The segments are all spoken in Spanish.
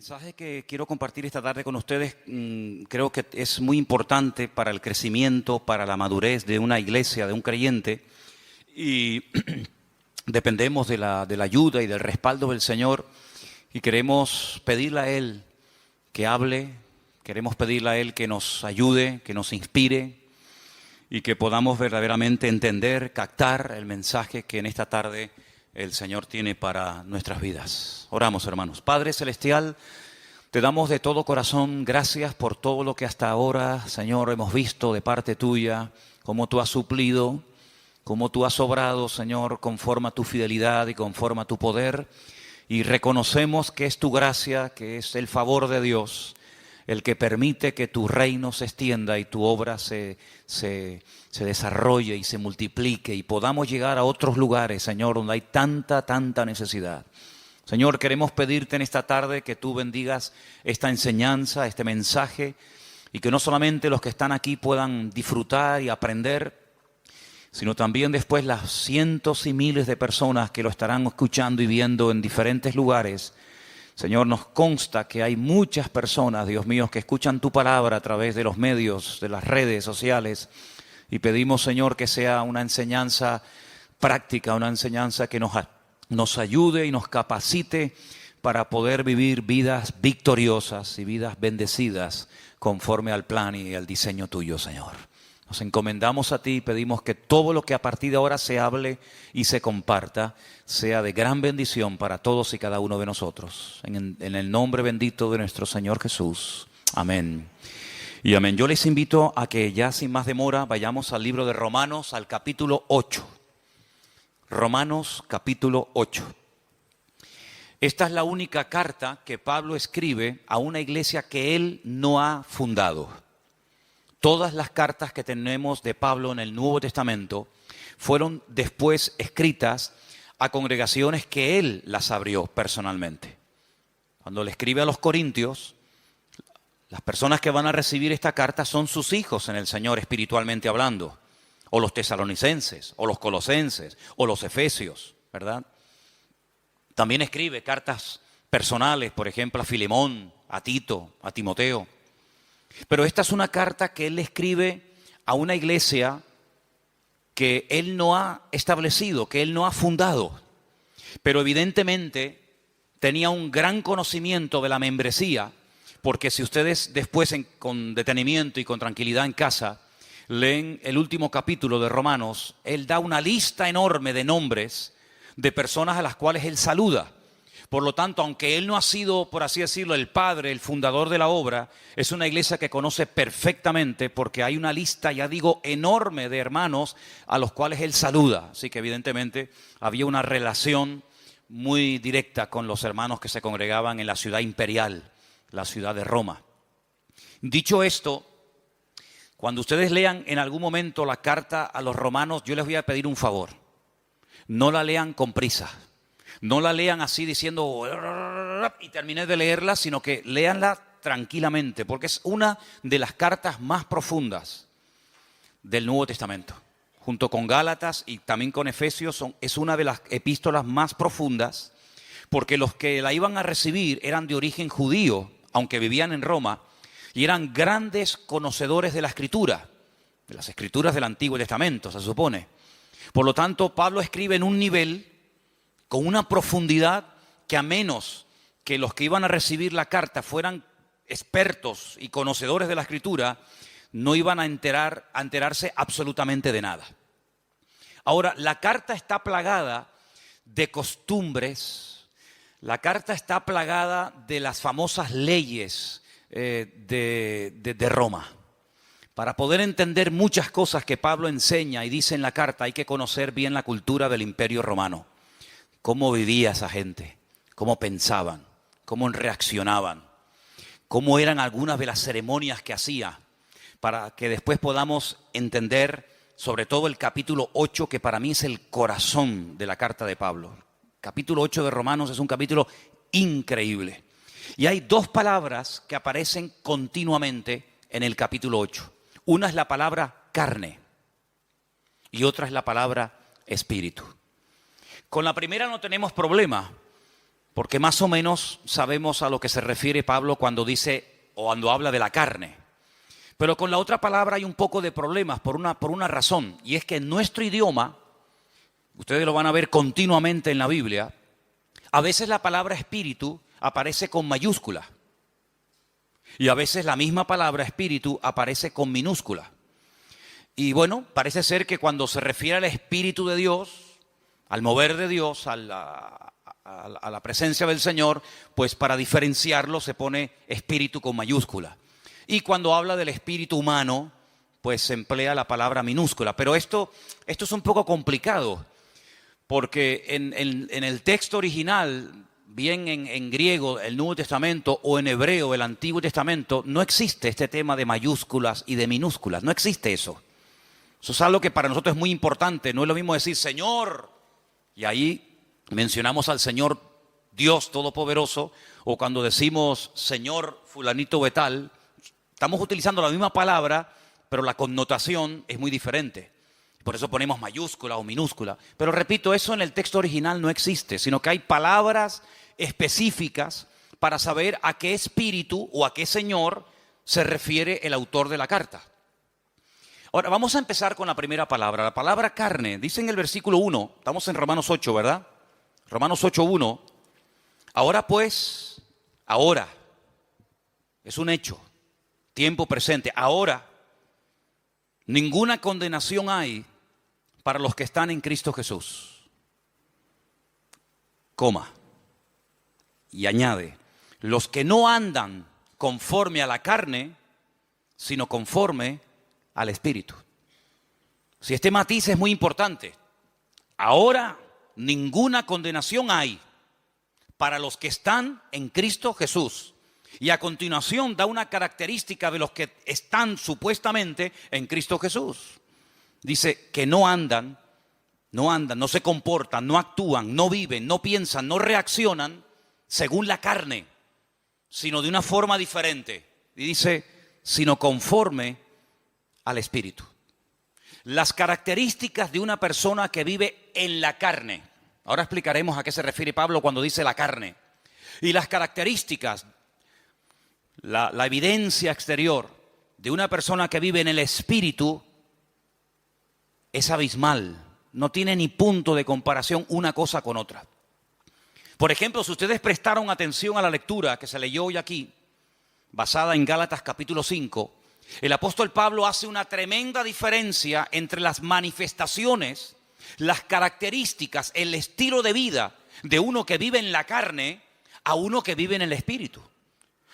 mensaje que quiero compartir esta tarde con ustedes creo que es muy importante para el crecimiento, para la madurez de una iglesia, de un creyente, y dependemos de la ayuda y del respaldo del Señor, y queremos pedirle a Él que hable, queremos pedirle a Él que nos ayude, que nos inspire, y que podamos verdaderamente entender, captar el mensaje que en esta tarde el Señor tiene para nuestras vidas. Oramos, hermanos. Padre Celestial, te damos de todo corazón gracias por todo lo que hasta ahora, Señor, hemos visto de parte tuya, cómo tú has suplido, cómo tú has obrado, Señor, conforme a tu fidelidad y conforme a tu poder. Y reconocemos que es tu gracia, que es el favor de Dios, el que permite que tu reino se extienda y tu obra se desarrolle y se multiplique y podamos llegar a otros lugares, Señor, donde hay tanta necesidad. Señor, queremos pedirte en esta tarde que tú bendigas esta enseñanza, este mensaje, y que no solamente los que están aquí puedan disfrutar y aprender, sino también después las cientos y miles de personas que lo estarán escuchando y viendo en diferentes lugares. Señor, nos consta que hay muchas personas, Dios mío, que escuchan tu palabra a través de los medios, de las redes sociales, y pedimos, Señor, que sea una enseñanza práctica, una enseñanza que nos ayude y nos capacite para poder vivir vidas victoriosas y vidas bendecidas conforme al plan y al diseño tuyo, Señor. Nos encomendamos a ti y pedimos que todo lo que a partir de ahora se hable y se comparta sea de gran bendición para todos y cada uno de nosotros. En el nombre bendito de nuestro Señor Jesús. Amén. Y amén. Yo les invito a que ya sin más demora vayamos al libro de Romanos, al capítulo 8. Romanos capítulo 8. Esta es la única carta que Pablo escribe a una iglesia que él no ha fundado. Todas las cartas que tenemos de Pablo en el Nuevo Testamento fueron después escritas a congregaciones que él las abrió personalmente. Cuando le escribe a los Corintios, las personas que van a recibir esta carta son sus hijos en el Señor espiritualmente hablando, o los tesalonicenses, o los colosenses, o los efesios, ¿verdad? También escribe cartas personales, por ejemplo, a Filemón, a Tito, a Timoteo. Pero esta es una carta que él escribe a una iglesia que él no ha establecido, que él no ha fundado. Pero evidentemente tenía un gran conocimiento de la membresía, porque si ustedes después con detenimiento y con tranquilidad en casa leen el último capítulo de Romanos, él da una lista enorme de nombres de personas a las cuales él saluda. Por lo tanto, aunque él no ha sido, por así decirlo, el padre, el fundador de la obra, es una iglesia que conoce perfectamente porque hay una lista, ya digo, enorme de hermanos a los cuales él saluda. Así que evidentemente había una relación muy directa con los hermanos que se congregaban en la ciudad imperial, la ciudad de Roma. Dicho esto, cuando ustedes lean en algún momento la carta a los romanos, yo les voy a pedir un favor. No la lean con prisa. No la lean así diciendo y terminé de leerla, sino que léanla tranquilamente, porque es una de las cartas más profundas del Nuevo Testamento. Junto con Gálatas y también con Efesios es una de las epístolas más profundas, porque los que la iban a recibir eran de origen judío, aunque vivían en Roma, y eran grandes conocedores de la Escritura, de las Escrituras del Antiguo Testamento, se supone. Por lo tanto, Pablo escribe en un nivel con una profundidad que a menos que los que iban a recibir la carta fueran expertos y conocedores de la Escritura, no iban a enterarse absolutamente de nada. Ahora, la carta está plagada de costumbres, la carta está plagada de las famosas leyes de Roma. Para poder entender muchas cosas que Pablo enseña y dice en la carta, hay que conocer bien la cultura del Imperio Romano. Cómo vivía esa gente, cómo pensaban, cómo reaccionaban, cómo eran algunas de las ceremonias que hacía, para que después podamos entender sobre todo el capítulo 8, que para mí es el corazón de la carta de Pablo. El capítulo 8 de Romanos es un capítulo increíble. Y hay dos palabras que aparecen continuamente en el capítulo 8. Una es la palabra carne y otra es la palabra espíritu. Con la primera no tenemos problema. porque más o menos sabemos a lo que se refiere Pablo cuando dice o cuando habla de la carne. Pero con la otra palabra hay un poco de problemas por una razón, y es que en nuestro idioma, ustedes lo van a ver continuamente en la Biblia, a veces la palabra espíritu aparece con mayúscula y a veces la misma palabra espíritu aparece con minúscula. Y bueno, parece ser que cuando se refiere al Espíritu de Dios, al mover de Dios, a la presencia del Señor, pues para diferenciarlo se pone espíritu con mayúscula. Y cuando habla del espíritu humano, pues se emplea la palabra minúscula. Pero esto es un poco complicado, porque en el texto original, bien en griego, el Nuevo Testamento, o en hebreo, el Antiguo Testamento, no existe este tema de mayúsculas y de minúsculas, no existe eso. Eso es algo que para nosotros es muy importante. No es lo mismo decir Señor, y ahí mencionamos al Señor Dios Todopoderoso, o cuando decimos Señor fulanito de tal, estamos utilizando la misma palabra, pero la connotación es muy diferente. Por eso ponemos mayúscula o minúscula. Pero repito, eso en el texto original no existe, sino que hay palabras específicas para saber a qué espíritu o a qué Señor se refiere el autor de la carta. Ahora, vamos a empezar con la primera palabra, la palabra carne. Dice en el versículo 1, estamos en Romanos 8, ¿verdad? Romanos 8:1. Ahora pues, ahora, es un hecho, tiempo presente. Ahora, ninguna condenación hay para los que están en Cristo Jesús. Coma. Y añade, los que no andan conforme a la carne, sino conforme al Espíritu. Si este matiz es muy importante. Ahora ninguna condenación hay para los que están en Cristo Jesús. Y a continuación da una característica de los que están supuestamente en Cristo Jesús. Dice que no andan, no se comportan, no actúan, no viven, no piensan, no reaccionan según la carne, sino de una forma diferente. Y dice, sino conforme al Espíritu. Las características de una persona que vive en la carne. Ahora explicaremos a qué se refiere Pablo cuando dice la carne. Y las características, la evidencia exterior de una persona que vive en el Espíritu es abismal. No tiene ni punto de comparación una cosa con otra. Por ejemplo, si ustedes prestaron atención a la lectura que se leyó hoy aquí, basada en Gálatas capítulo 5, el apóstol Pablo hace una tremenda diferencia entre las manifestaciones, las características, el estilo de vida de uno que vive en la carne a uno que vive en el Espíritu.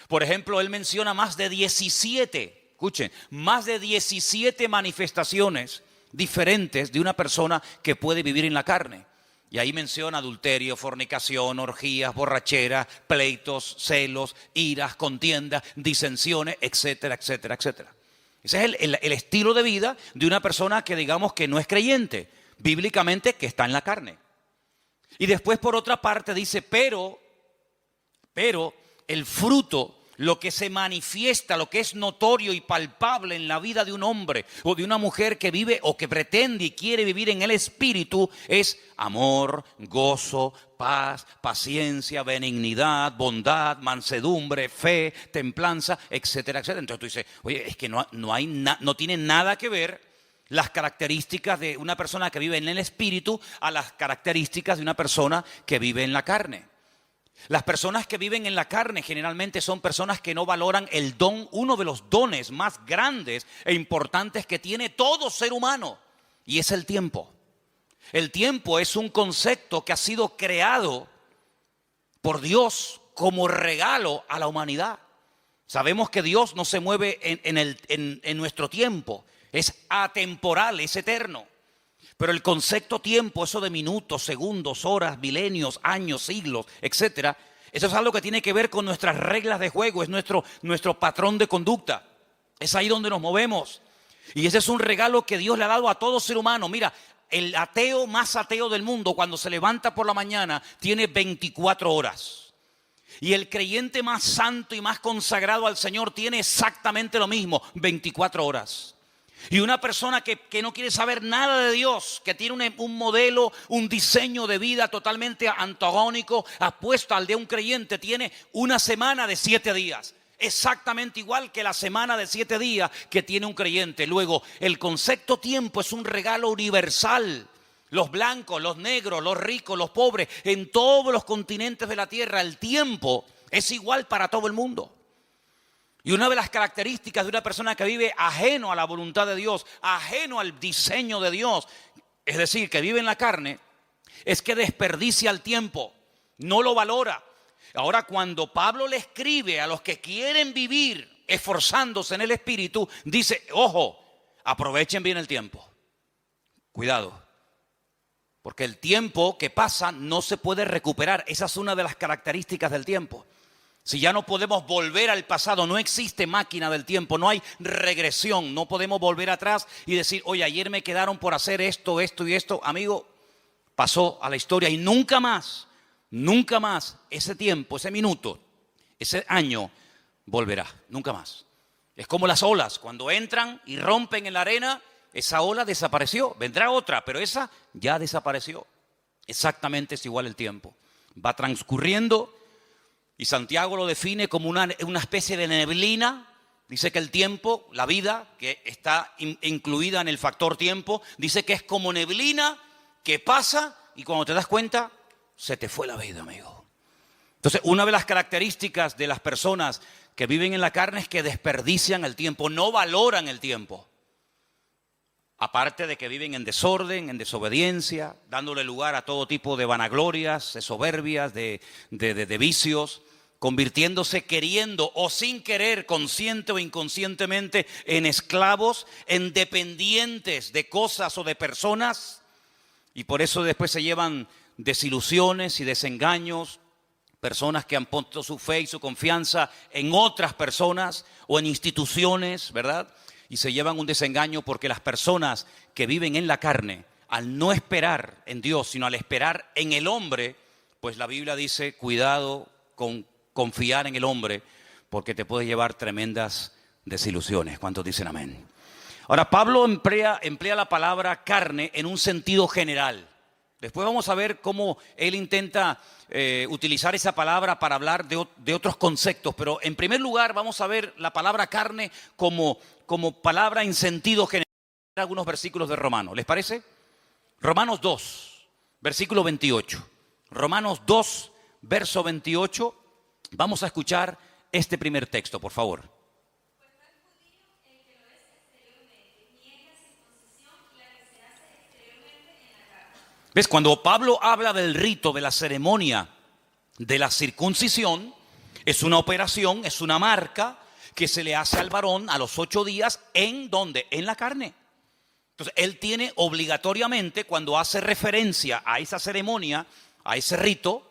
Por ejemplo, él menciona más de 17, escuchen, más de 17 manifestaciones diferentes de una persona que puede vivir en la carne. Y ahí menciona adulterio, fornicación, orgías, borracheras, pleitos, celos, iras, contiendas, disensiones, etcétera, etcétera, etcétera. Ese es el estilo de vida de una persona que digamos que no es creyente, bíblicamente que está en la carne. Y después por otra parte dice, pero el fruto, lo que se manifiesta, lo que es notorio y palpable en la vida de un hombre o de una mujer que vive o que pretende y quiere vivir en el Espíritu es amor, gozo, paz, paciencia, benignidad, bondad, mansedumbre, fe, templanza, etcétera, etcétera. Entonces tú dices, oye, es que no tiene nada que ver las características de una persona que vive en el Espíritu a las características de una persona que vive en la carne. Las personas que viven en la carne generalmente son personas que no valoran el don, uno de los dones más grandes e importantes que tiene todo ser humano, y es el tiempo. El tiempo es un concepto que ha sido creado por Dios como regalo a la humanidad. Sabemos que Dios no se mueve en nuestro tiempo, es atemporal, es eterno. Pero el concepto tiempo, eso de minutos, segundos, horas, milenios, años, siglos, etcétera, eso es algo que tiene que ver con nuestras reglas de juego, es nuestro patrón de conducta. Es ahí donde nos movemos. Y ese es un regalo que Dios le ha dado a todo ser humano. Mira, el ateo más ateo del mundo, cuando se levanta por la mañana, tiene 24 horas. Y el creyente más santo y más consagrado al Señor tiene exactamente lo mismo, 24 horas. Y una persona que no quiere saber nada de Dios, que tiene un modelo, un diseño de vida totalmente antagónico, opuesto al de un creyente, tiene una semana de 7 días. Exactamente igual que la semana de 7 días que tiene un creyente. Luego, el concepto tiempo es un regalo universal. Los blancos, los negros, los ricos, los pobres, en todos los continentes de la tierra, el tiempo es igual para todo el mundo. Y una de las características de una persona que vive ajeno a la voluntad de Dios, ajeno al diseño de Dios, es decir, que vive en la carne, es que desperdicia el tiempo, no lo valora. Ahora, cuando Pablo le escribe a los que quieren vivir esforzándose en el Espíritu, dice, ojo, aprovechen bien el tiempo. Cuidado, porque el tiempo que pasa no se puede recuperar. Esa es una de las características del tiempo. Si ya no podemos volver al pasado, no existe máquina del tiempo, no hay regresión, no podemos volver atrás y decir, oye, ayer me quedaron por hacer esto, esto y esto. Amigo, pasó a la historia y nunca más ese tiempo, ese minuto, ese año volverá, nunca más. Es como las olas, cuando entran y rompen en la arena, esa ola desapareció, vendrá otra, pero esa ya desapareció. Exactamente es igual el tiempo, va transcurriendo. Y Santiago lo define como una especie de neblina. Dice que el tiempo, la vida, que está incluida en el factor tiempo, dice que es como neblina que pasa y cuando te das cuenta, se te fue la vida, amigo. Entonces, una de las características de las personas que viven en la carne es que desperdician el tiempo, no valoran el tiempo. Aparte de que viven en desorden, en desobediencia, dándole lugar a todo tipo de vanaglorias, de soberbias, de vicios, convirtiéndose queriendo o sin querer, consciente o inconscientemente, en esclavos, en dependientes de cosas o de personas. Y por eso después se llevan desilusiones y desengaños, personas que han puesto su fe y su confianza en otras personas o en instituciones, ¿verdad? Y se llevan un desengaño porque las personas que viven en la carne, al no esperar en Dios, sino al esperar en el hombre, pues la Biblia dice, cuidado con confiar en el hombre, porque te puede llevar tremendas desilusiones. ¿Cuántos dicen amén? Ahora, Pablo emplea la palabra carne en un sentido general. Después vamos a ver cómo él intenta utilizar esa palabra para hablar de otros conceptos. Pero en primer lugar vamos a ver la palabra carne como palabra en sentido general. Algunos versículos de Romanos, ¿les parece? Romanos 2, versículo 28. Romanos 2, verso 28. Vamos a escuchar este primer texto, por favor. ¿Ves? Cuando Pablo habla del rito, de la ceremonia de la circuncisión, es una operación, es una marca que se le hace al varón a los 8 días. ¿En dónde? En la carne. Entonces, él tiene obligatoriamente, cuando hace referencia a esa ceremonia, a ese rito,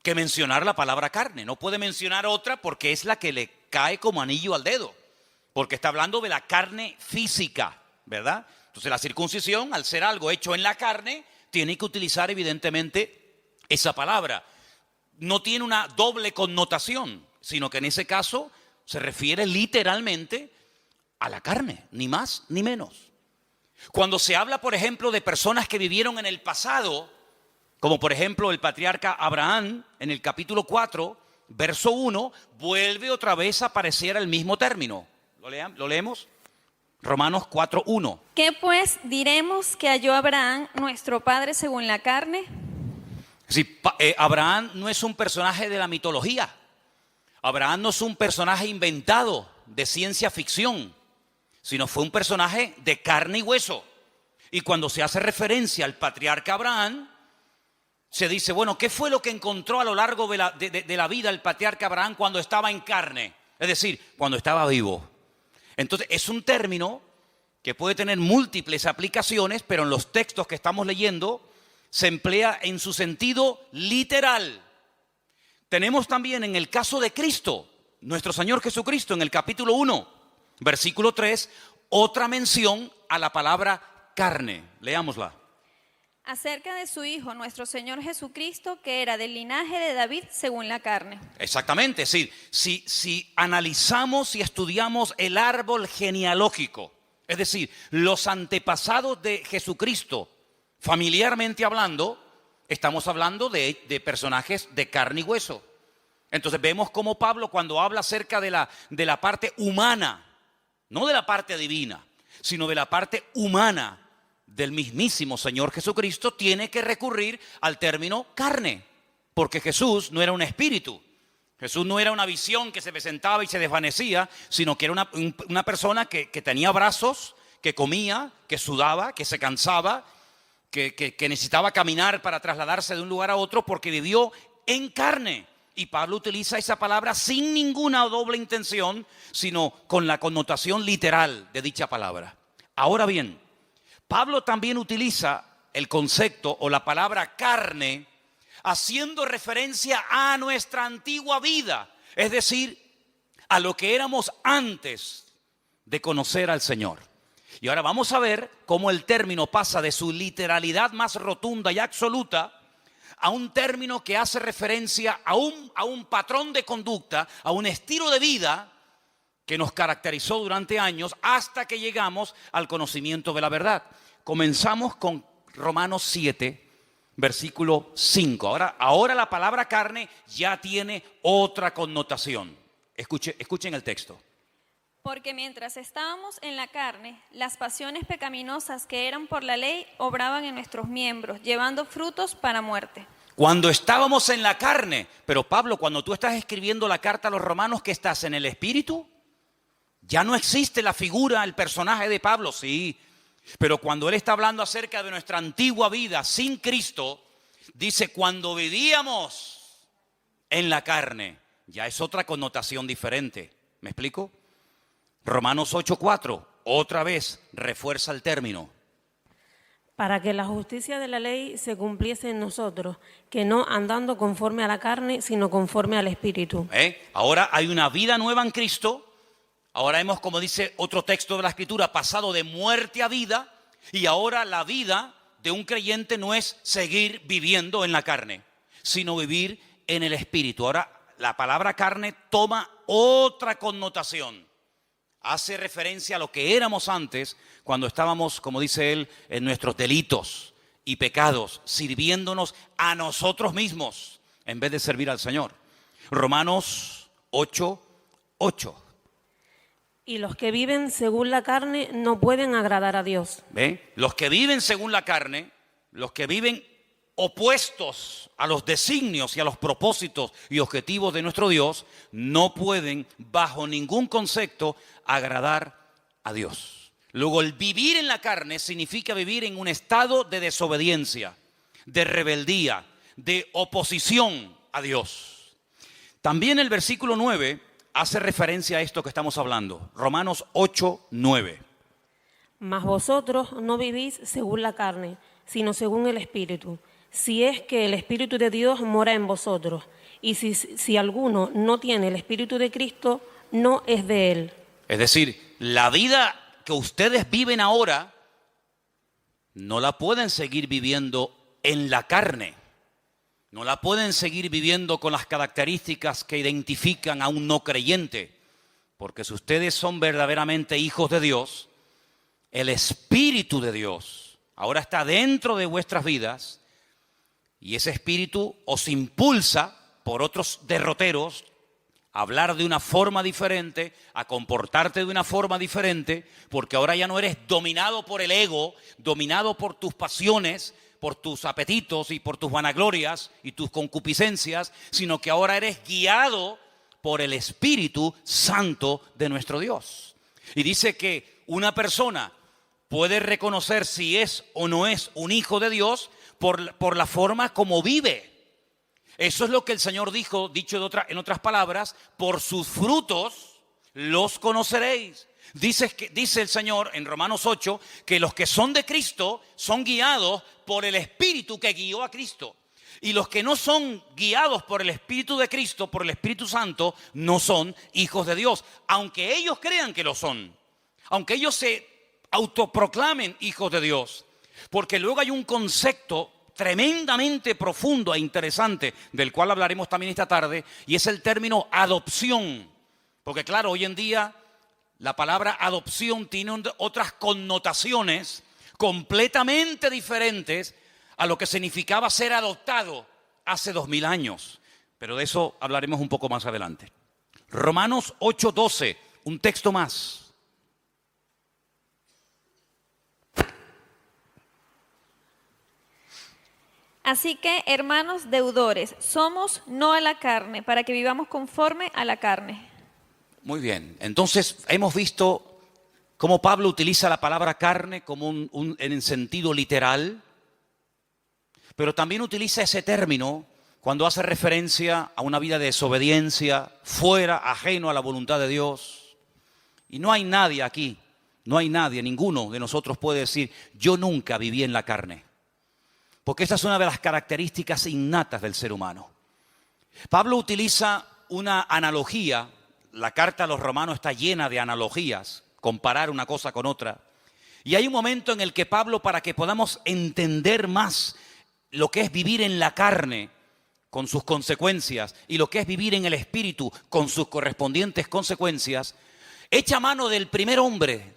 que mencionar la palabra carne. No puede mencionar otra porque es la que le cae como anillo al dedo. Porque está hablando de la carne física, ¿verdad? Entonces la circuncisión, al ser algo hecho en la carne, tiene que utilizar evidentemente esa palabra. No tiene una doble connotación, sino que en ese caso se refiere literalmente a la carne, ni más ni menos. Cuando se habla, por ejemplo, de personas que vivieron en el pasado, como por ejemplo el patriarca Abraham, en el capítulo 4, verso 1, vuelve otra vez a aparecer el mismo término. ¿Lo leemos? Romanos 4, 1. ¿Qué pues diremos que halló Abraham, nuestro padre, según la carne? Sí, Abraham no es un personaje de la mitología. Abraham no es un personaje inventado de ciencia ficción, sino fue un personaje de carne y hueso. Y cuando se hace referencia al patriarca Abraham, se dice, bueno, ¿qué fue lo que encontró a lo largo de la vida el patriarca Abraham cuando estaba en carne? Es decir, cuando estaba vivo. Entonces, es un término que puede tener múltiples aplicaciones, pero en los textos que estamos leyendo se emplea en su sentido literal. Tenemos también en el caso de Cristo, nuestro Señor Jesucristo, en el capítulo 1, versículo 3, otra mención a la palabra carne. Leámosla. Acerca de su Hijo, nuestro Señor Jesucristo, que era del linaje de David según la carne. Exactamente, es decir, si analizamos y estudiamos el árbol genealógico, Es decir, los antepasados de Jesucristo, familiarmente hablando, estamos hablando de personajes de carne y hueso. Entonces vemos cómo Pablo, cuando habla acerca de la parte humana, no de la parte divina, sino de la parte humana del mismísimo Señor Jesucristo, tiene que recurrir al término carne, porque Jesús no era un espíritu. Jesús no era una visión que se presentaba y se desvanecía, sino que era una persona que tenía brazos, que comía, que sudaba, que se cansaba, que necesitaba caminar para trasladarse de un lugar a otro porque vivió en carne. Y Pablo utiliza esa palabra sin ninguna doble intención, sino con la connotación literal de dicha palabra. Ahora bien, Pablo también utiliza el concepto o la palabra carne haciendo referencia a nuestra antigua vida, es decir, a lo que éramos antes de conocer al Señor. Y ahora vamos a ver cómo el término pasa de su literalidad más rotunda y absoluta a un término que hace referencia a un patrón de conducta, a un estilo de vida que nos caracterizó durante años hasta que llegamos al conocimiento de la verdad. Comenzamos con Romanos 7, versículo 5. Ahora la palabra carne ya tiene otra connotación. Escuchen el texto. Porque mientras estábamos en la carne, las pasiones pecaminosas que eran por la ley obraban en nuestros miembros, llevando frutos para muerte. Cuando estábamos en la carne, pero Pablo, cuando tú estás escribiendo la carta a los romanos, ¿qué estás en el espíritu? Ya no existe la figura, el personaje de Pablo, sí. Pero cuando él está hablando acerca de nuestra antigua vida sin Cristo, dice cuando vivíamos en la carne, ya es otra connotación diferente. ¿Me explico? Romanos 8:4, otra vez refuerza el término. Para que la justicia de la ley se cumpliese en nosotros, que no andando conforme a la carne, sino conforme al Espíritu. Ahora hay una vida nueva en Cristo. Ahora hemos, como dice otro texto de la Escritura, pasado de muerte a vida. Y ahora la vida de un creyente no es seguir viviendo en la carne, sino vivir en el Espíritu. Ahora la palabra carne toma otra connotación. Hace referencia a lo que éramos antes cuando estábamos, como dice él, en nuestros delitos y pecados, sirviéndonos a nosotros mismos en vez de servir al Señor. Romanos 8:8. Y los que viven según la carne no pueden agradar a Dios. ¿Ve? Los que viven según la carne, los que viven opuestos a los designios y a los propósitos y objetivos de nuestro Dios, no pueden bajo ningún concepto agradar a Dios. Luego, el vivir en la carne significa vivir en un estado de desobediencia, de rebeldía, de oposición a Dios. También el versículo 9 hace referencia a esto que estamos hablando. Romanos 8:9. Mas vosotros no vivís según la carne, sino según el Espíritu, si es que el Espíritu de Dios mora en vosotros. Y si alguno no tiene el Espíritu de Cristo, no es de él. Es decir, la vida que ustedes viven ahora no la pueden seguir viviendo en la carne. No la pueden seguir viviendo con las características que identifican a un no creyente. Porque si ustedes son verdaderamente hijos de Dios, el Espíritu de Dios ahora está dentro de vuestras vidas y ese Espíritu os impulsa por otros derroteros a hablar de una forma diferente, a comportarte de una forma diferente, porque ahora ya no eres dominado por el ego, dominado por tus pasiones, por tus apetitos y por tus vanaglorias y tus concupiscencias, sino que ahora eres guiado por el Espíritu Santo de nuestro Dios. Y dice que una persona puede reconocer si es o no es un hijo de Dios por la forma como vive. Eso es lo que el Señor dijo, dicho en otras palabras, por sus frutos los conoceréis. Dice el Señor en Romanos 8 que los que son de Cristo son guiados por el Espíritu que guió a Cristo. Y los que no son guiados por el Espíritu de Cristo, por el Espíritu Santo, no son hijos de Dios. Aunque ellos crean que lo son. Aunque ellos se autoproclamen hijos de Dios. Porque luego hay un concepto tremendamente profundo e interesante, del cual hablaremos también esta tarde, y es el término adopción. Porque claro, hoy en día La palabra adopción tiene otras connotaciones completamente diferentes a lo que significaba ser adoptado hace 2000 años. Pero de eso hablaremos un poco más adelante. Romanos 8:12, un texto más. Así que, hermanos deudores, somos no a la carne, para que vivamos conforme a la carne. Muy bien, entonces hemos visto cómo Pablo utiliza la palabra carne como en sentido literal, pero también utiliza ese término cuando hace referencia a una vida de desobediencia, fuera, ajeno a la voluntad de Dios. Y no hay nadie aquí, no hay nadie, ninguno de nosotros puede decir, yo nunca viví en la carne. Porque esa es una de las características innatas del ser humano. Pablo utiliza una analogía, la carta a los Romanos está llena de analogías, comparar una cosa con otra. Y hay un momento en el que Pablo, para que podamos entender más lo que es vivir en la carne con sus consecuencias y lo que es vivir en el espíritu con sus correspondientes consecuencias, echa mano del primer hombre,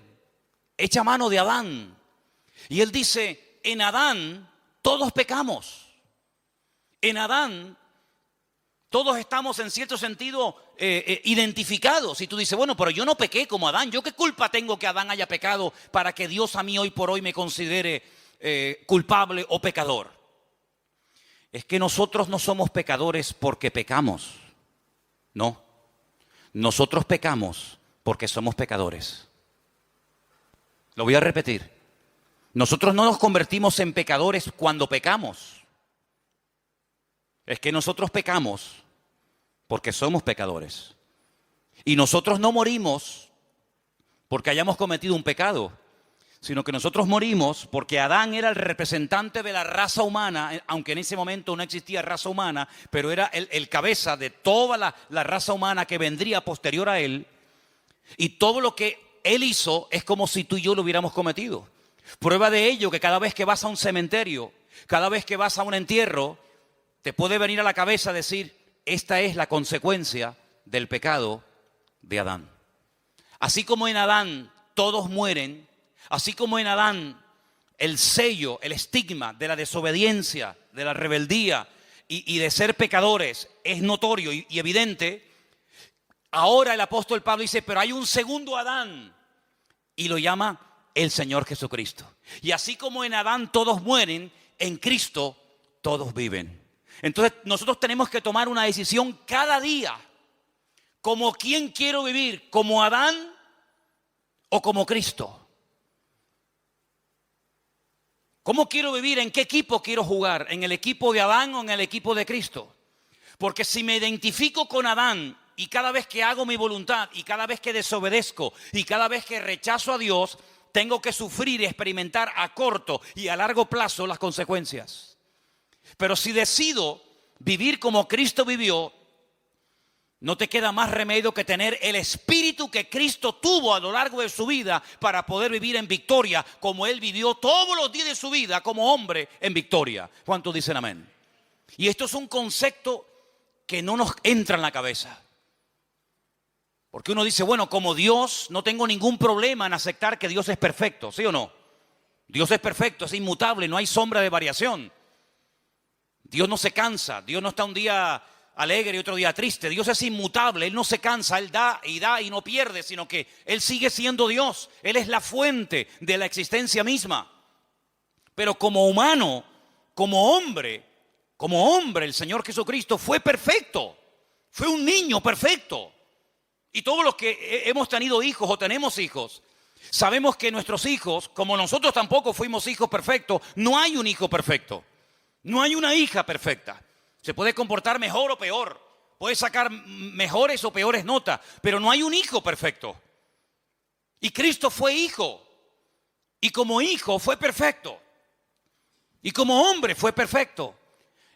echa mano de Adán. Y él dice, en Adán todos pecamos. En Adán todos estamos en cierto sentido identificados. Y tú dices, bueno, pero yo no pequé como Adán. ¿Yo qué culpa tengo que Adán haya pecado para que Dios a mí hoy por hoy me considere culpable o pecador? Es que nosotros no somos pecadores porque pecamos. No. Nosotros pecamos porque somos pecadores. Lo voy a repetir. Nosotros no nos convertimos en pecadores cuando pecamos. Es que nosotros pecamos porque somos pecadores. Y nosotros no morimos porque hayamos cometido un pecado, sino que nosotros morimos porque Adán era el representante de la raza humana, aunque en ese momento no existía raza humana, pero era el cabeza de toda la raza humana que vendría posterior a él. Y todo lo que él hizo es como si tú y yo lo hubiéramos cometido. Prueba de ello que cada vez que vas a un cementerio, cada vez que vas a un entierro, te puede venir a la cabeza decir, esta es la consecuencia del pecado de Adán. Así como en Adán todos mueren, así como en Adán el sello, el estigma de la desobediencia, de la rebeldía y de ser pecadores es notorio y evidente, ahora el apóstol Pablo dice, pero hay un segundo Adán y lo llama el Señor Jesucristo. Y así como en Adán todos mueren, en Cristo todos viven. Entonces nosotros tenemos que tomar una decisión cada día. ¿Como quién quiero vivir? ¿Como Adán o como Cristo? ¿Cómo quiero vivir? ¿En qué equipo quiero jugar? ¿En el equipo de Adán o en el equipo de Cristo? Porque si me identifico con Adán y cada vez que hago mi voluntad y cada vez que desobedezco y cada vez que rechazo a Dios, tengo que sufrir y experimentar a corto y a largo plazo las consecuencias. Pero si decido vivir como Cristo vivió, no te queda más remedio que tener el espíritu que Cristo tuvo a lo largo de su vida para poder vivir en victoria, como Él vivió todos los días de su vida como hombre en victoria. ¿Cuántos dicen amén? Y esto es un concepto que no nos entra en la cabeza. Porque uno dice, bueno, como Dios, no tengo ningún problema en aceptar que Dios es perfecto, ¿sí o no? Dios es perfecto, es inmutable, no hay sombra de variación. Dios no se cansa, Dios no está un día alegre y otro día triste. Dios es inmutable, Él no se cansa, Él da y no pierde, sino que Él sigue siendo Dios. Él es la fuente de la existencia misma. Pero como humano, como hombre, el Señor Jesucristo fue perfecto. Fue un niño perfecto. Y todos los que hemos tenido hijos o tenemos hijos, sabemos que nuestros hijos, como nosotros tampoco fuimos hijos perfectos, no hay un hijo perfecto. No hay una hija perfecta. Se puede comportar mejor o peor. Puede sacar mejores o peores notas. Pero no hay un hijo perfecto. Y Cristo fue hijo. Y como hijo fue perfecto. Y como hombre fue perfecto.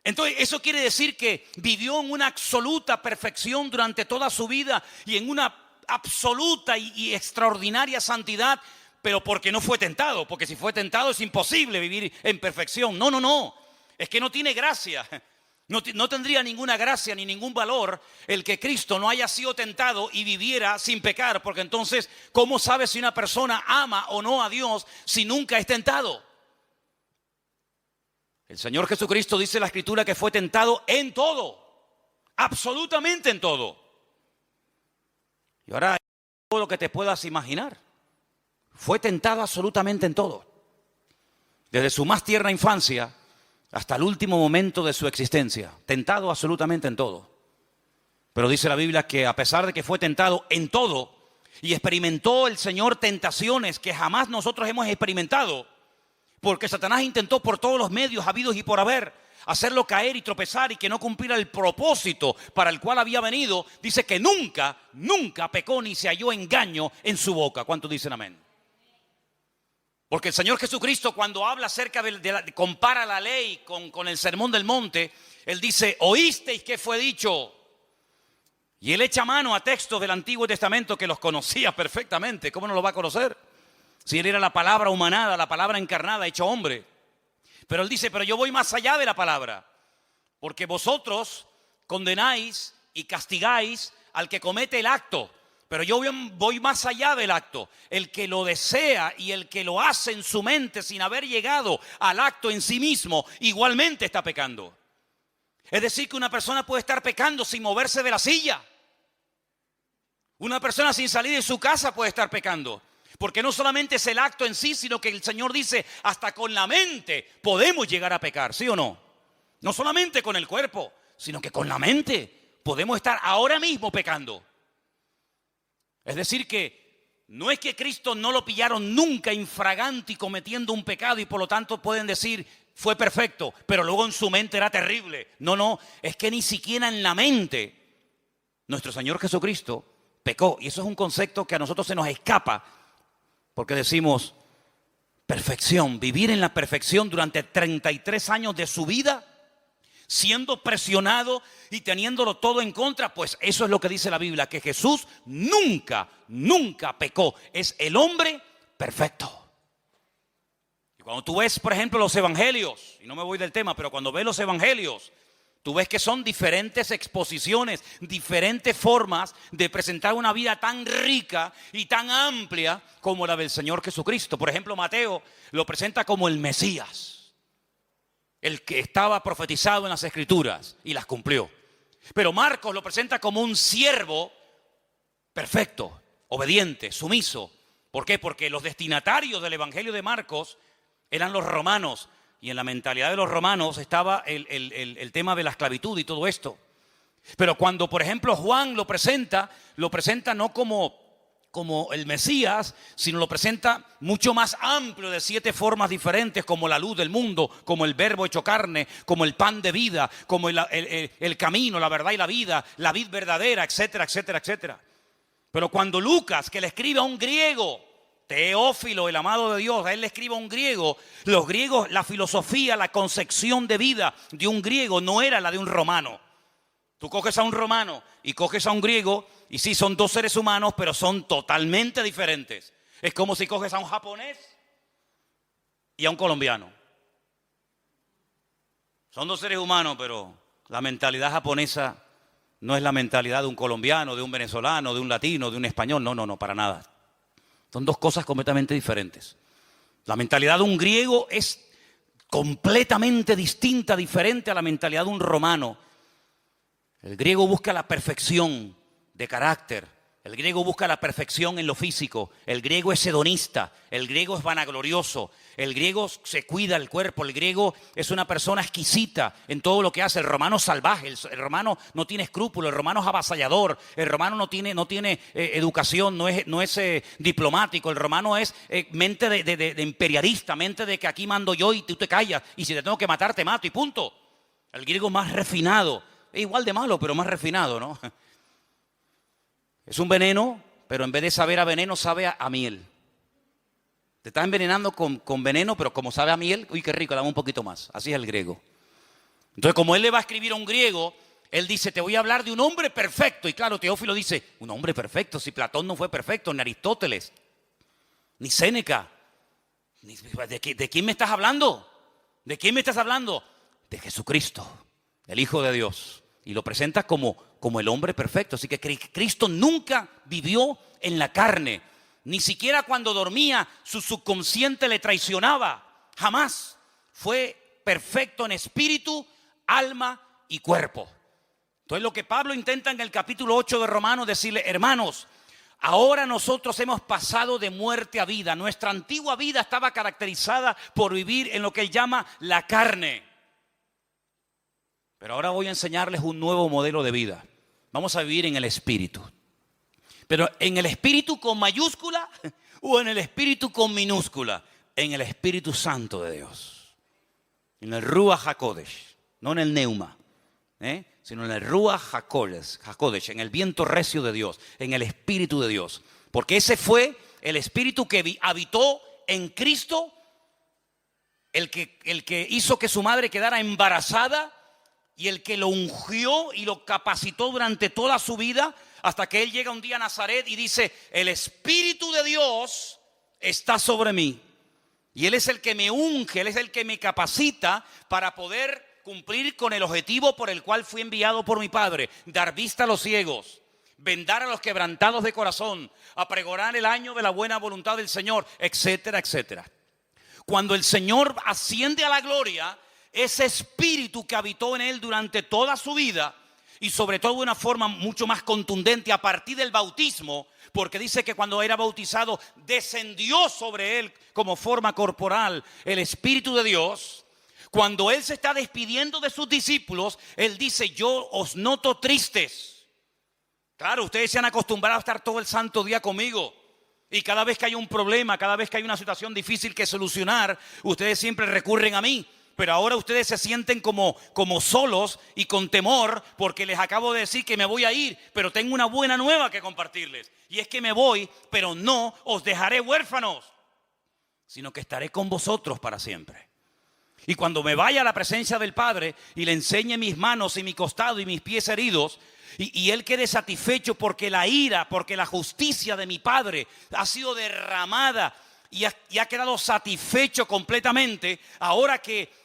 Entonces eso quiere decir que vivió en una absoluta perfección durante toda su vida. Y en una absoluta y extraordinaria santidad. Pero porque no fue tentado. Porque si fue tentado es imposible vivir en perfección. No. Es que no tiene gracia. No tendría ninguna gracia ni ningún valor el que Cristo no haya sido tentado y viviera sin pecar, porque entonces, ¿cómo sabe si una persona ama o no a Dios si nunca es tentado? El Señor Jesucristo dice en la Escritura que fue tentado en todo, absolutamente en todo. Y ahora, todo lo que te puedas imaginar, fue tentado absolutamente en todo. Desde su más tierna infancia hasta el último momento de su existencia, tentado absolutamente en todo. Pero dice la Biblia que a pesar de que fue tentado en todo y experimentó el Señor tentaciones que jamás nosotros hemos experimentado, porque Satanás intentó por todos los medios habidos y por haber hacerlo caer y tropezar y que no cumpliera el propósito para el cual había venido, dice que nunca pecó ni se halló engaño en su boca. ¿Cuántos dicen amén? Porque el Señor Jesucristo, cuando habla acerca compara la ley con el sermón del monte, Él dice, oísteis que fue dicho. Y Él echa mano a textos del Antiguo Testamento que los conocía perfectamente. ¿Cómo no lo va a conocer? Si Él era la palabra humanada, la palabra encarnada, hecho hombre. Pero Él dice, pero yo voy más allá de la palabra. Porque vosotros condenáis y castigáis al que comete el acto. Pero yo voy más allá del acto. El que lo desea y el que lo hace en su mente sin haber llegado al acto en sí mismo, igualmente está pecando. Es decir, que una persona puede estar pecando sin moverse de la silla. Una persona sin salir de su casa puede estar pecando. Porque no solamente es el acto en sí, sino que el Señor dice, hasta con la mente podemos llegar a pecar, ¿sí o no? No solamente con el cuerpo, sino que con la mente podemos estar ahora mismo pecando. Es decir que no es que Cristo no lo pillaron nunca infragante y cometiendo un pecado y por lo tanto pueden decir fue perfecto, pero luego en su mente era terrible. No, es que ni siquiera en la mente nuestro Señor Jesucristo pecó. Y eso es un concepto que a nosotros se nos escapa porque decimos perfección, vivir en la perfección durante 33 años de su vida, siendo presionado y teniéndolo todo en contra, pues eso es lo que dice la Biblia, que Jesús nunca pecó. Es el hombre perfecto. Y cuando tú ves, por ejemplo, los evangelios, y no me voy del tema, pero cuando ves los evangelios, tú ves que son diferentes exposiciones, diferentes formas de presentar una vida tan rica y tan amplia como la del Señor Jesucristo. Por ejemplo, Mateo lo presenta como el Mesías, el que estaba profetizado en las Escrituras y las cumplió. Pero Marcos lo presenta como un siervo perfecto, obediente, sumiso. ¿Por qué? Porque los destinatarios del Evangelio de Marcos eran los romanos. Y en la mentalidad de los romanos estaba el tema de la esclavitud y todo esto. Pero cuando, por ejemplo, Juan lo presenta no como el Mesías, sino lo presenta mucho más amplio, de 7 formas diferentes, como la luz del mundo, como el verbo hecho carne, como el pan de vida, como el camino, la verdad y la vida, la vid verdadera, etcétera, etcétera, etcétera. Pero cuando Lucas, que le escribe a un griego, Teófilo, el amado de Dios, a él le escribe a un griego. Los griegos, la filosofía, la concepción de vida de un griego no era la de un romano. Tú coges a un romano y coges a un griego y sí, son 2 seres humanos, pero son totalmente diferentes. Es como si coges a un japonés y a un colombiano. Son 2 seres humanos, pero la mentalidad japonesa no es la mentalidad de un colombiano, de un venezolano, de un latino, de un español. No, para nada. Son 2 cosas completamente diferentes. La mentalidad de un griego es completamente distinta, diferente a la mentalidad de un romano. El griego busca la perfección de carácter. El griego busca la perfección en lo físico. El griego es hedonista. El griego es vanaglorioso. El griego se cuida el cuerpo. El griego es una persona exquisita en todo lo que hace. El romano es salvaje. El romano no tiene escrúpulos. El romano es avasallador. El romano no tiene educación. No es diplomático. El romano es mente de imperialista. Mente de que aquí mando yo y tú te callas. Y si te tengo que matar, te mato y punto. El griego más refinado. Es igual de malo, pero más refinado, ¿no? Es un veneno, pero en vez de saber a veneno, sabe a miel. Te está envenenando con veneno, pero como sabe a miel, uy, qué rico, dame un poquito más. Así es el griego. Entonces, como él le va a escribir a un griego, él dice, te voy a hablar de un hombre perfecto. Y claro, Teófilo dice, un hombre perfecto, si Platón no fue perfecto, ni Aristóteles, ni Séneca. ¿De quién me estás hablando? ¿De quién me estás hablando? De Jesucristo. el Hijo de Dios, y lo presenta como el hombre perfecto. Así que Cristo nunca vivió en la carne, ni siquiera cuando dormía su subconsciente le traicionaba, jamás. Fue perfecto en espíritu, alma y cuerpo. Entonces lo que Pablo intenta en el capítulo 8 de Romanos decirle: hermanos, ahora nosotros hemos pasado de muerte a vida. Nuestra antigua vida estaba caracterizada por vivir en lo que él llama la carne. Pero ahora voy a enseñarles un nuevo modelo de vida. Vamos a vivir en el espíritu. Pero en el espíritu con mayúscula o en el espíritu con minúscula. En el Espíritu Santo de Dios. En el Ruach HaKodesh. No en el Neuma. Sino en el Ruach HaKodesh. En el viento recio de Dios. En el Espíritu de Dios. Porque ese fue el espíritu que habitó en Cristo. El que hizo que su madre quedara embarazada. Y el que lo ungió y lo capacitó durante toda su vida, hasta que él llega un día a Nazaret y dice: el Espíritu de Dios está sobre mí. Y él es el que me unge, él es el que me capacita para poder cumplir con el objetivo por el cual fui enviado por mi Padre: dar vista a los ciegos, vendar a los quebrantados de corazón, a pregonar el año de la buena voluntad del Señor, etcétera, etcétera. Cuando el Señor asciende a la gloria, ese espíritu que habitó en él durante toda su vida, y sobre todo de una forma mucho más contundente a partir del bautismo, porque dice que cuando era bautizado descendió sobre él como forma corporal el Espíritu de Dios. Cuando él se está despidiendo de sus discípulos, él dice: yo os noto tristes. Claro, ustedes se han acostumbrado a estar todo el santo día conmigo. Y cada vez que hay un problema, cada vez que hay una situación difícil que solucionar, ustedes siempre recurren a mí. Pero ahora ustedes se sienten como solos y con temor, porque les acabo de decir que me voy a ir, pero tengo una buena nueva que compartirles. Y es que me voy, pero no os dejaré huérfanos, sino que estaré con vosotros para siempre. Y cuando me vaya a la presencia del Padre y le enseñe mis manos y mi costado y mis pies heridos, y él quede satisfecho porque la ira, porque la justicia de mi Padre ha sido derramada y ha quedado satisfecho completamente, ahora que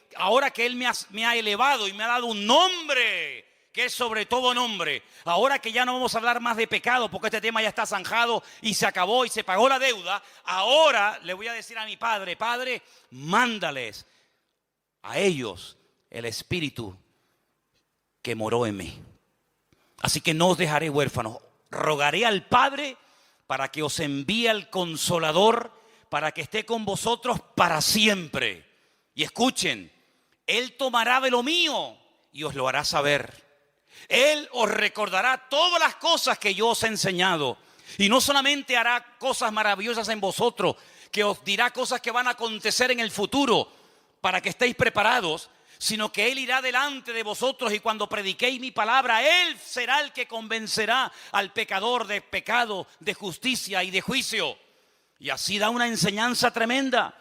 él me ha elevado y me ha dado un nombre que es sobre todo nombre, ahora que ya no vamos a hablar más de pecado porque este tema ya está zanjado y se acabó y se pagó la deuda, ahora le voy a decir a mi Padre: Padre, mándales a ellos el Espíritu que moró en mí. Así que no os dejaré huérfanos. Rogaré al Padre para que os envíe al Consolador, para que esté con vosotros para siempre. Y escuchen: Él tomará de lo mío y os lo hará saber. Él os recordará todas las cosas que yo os he enseñado. Y no solamente hará cosas maravillosas en vosotros, que os dirá cosas que van a acontecer en el futuro para que estéis preparados, sino que Él irá delante de vosotros, y cuando prediquéis mi palabra, Él será el que convencerá al pecador de pecado, de justicia y de juicio. Y así da una enseñanza tremenda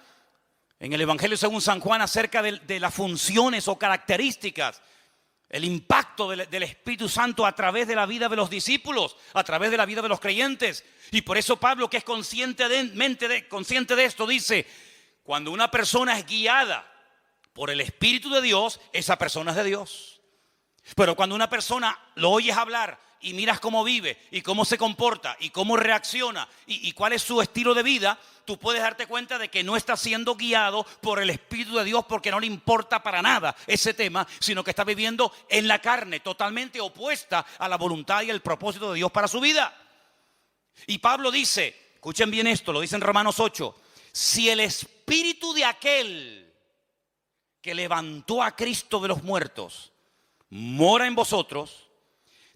en el Evangelio según San Juan acerca de las funciones o características, el impacto del Espíritu Santo a través de la vida de los discípulos, a través de la vida de los creyentes. Y por eso Pablo, que es consciente de esto, dice: cuando una persona es guiada por el Espíritu de Dios, esa persona es de Dios. Pero cuando una persona lo oyes hablar y miras cómo vive y cómo se comporta y cómo reacciona y cuál es su estilo de vida, tú puedes darte cuenta de que no está siendo guiado por el Espíritu de Dios, porque no le importa para nada ese tema, sino que está viviendo en la carne, totalmente opuesta a la voluntad y el propósito de Dios para su vida. Y Pablo dice, escuchen bien esto, lo dice en Romanos 8: si el Espíritu de aquel que levantó a Cristo de los muertos mora en vosotros,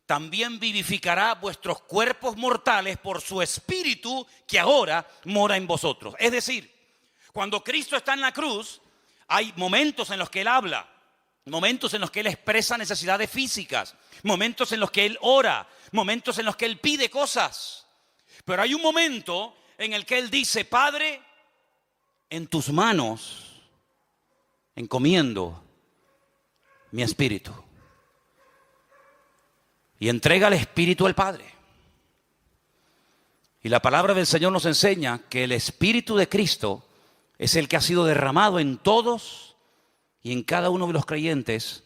también vivificará vuestros cuerpos mortales por su Espíritu que ahora mora en vosotros. Es decir, cuando Cristo está en la cruz, hay momentos en los que Él habla, momentos en los que Él expresa necesidades físicas, momentos en los que Él ora, momentos en los que Él pide cosas. Pero hay un momento en el que Él dice: Padre, en tus manos encomiendo mi espíritu. Y entrega el Espíritu al Padre. Y la palabra del Señor nos enseña que el Espíritu de Cristo es el que ha sido derramado en todos y en cada uno de los creyentes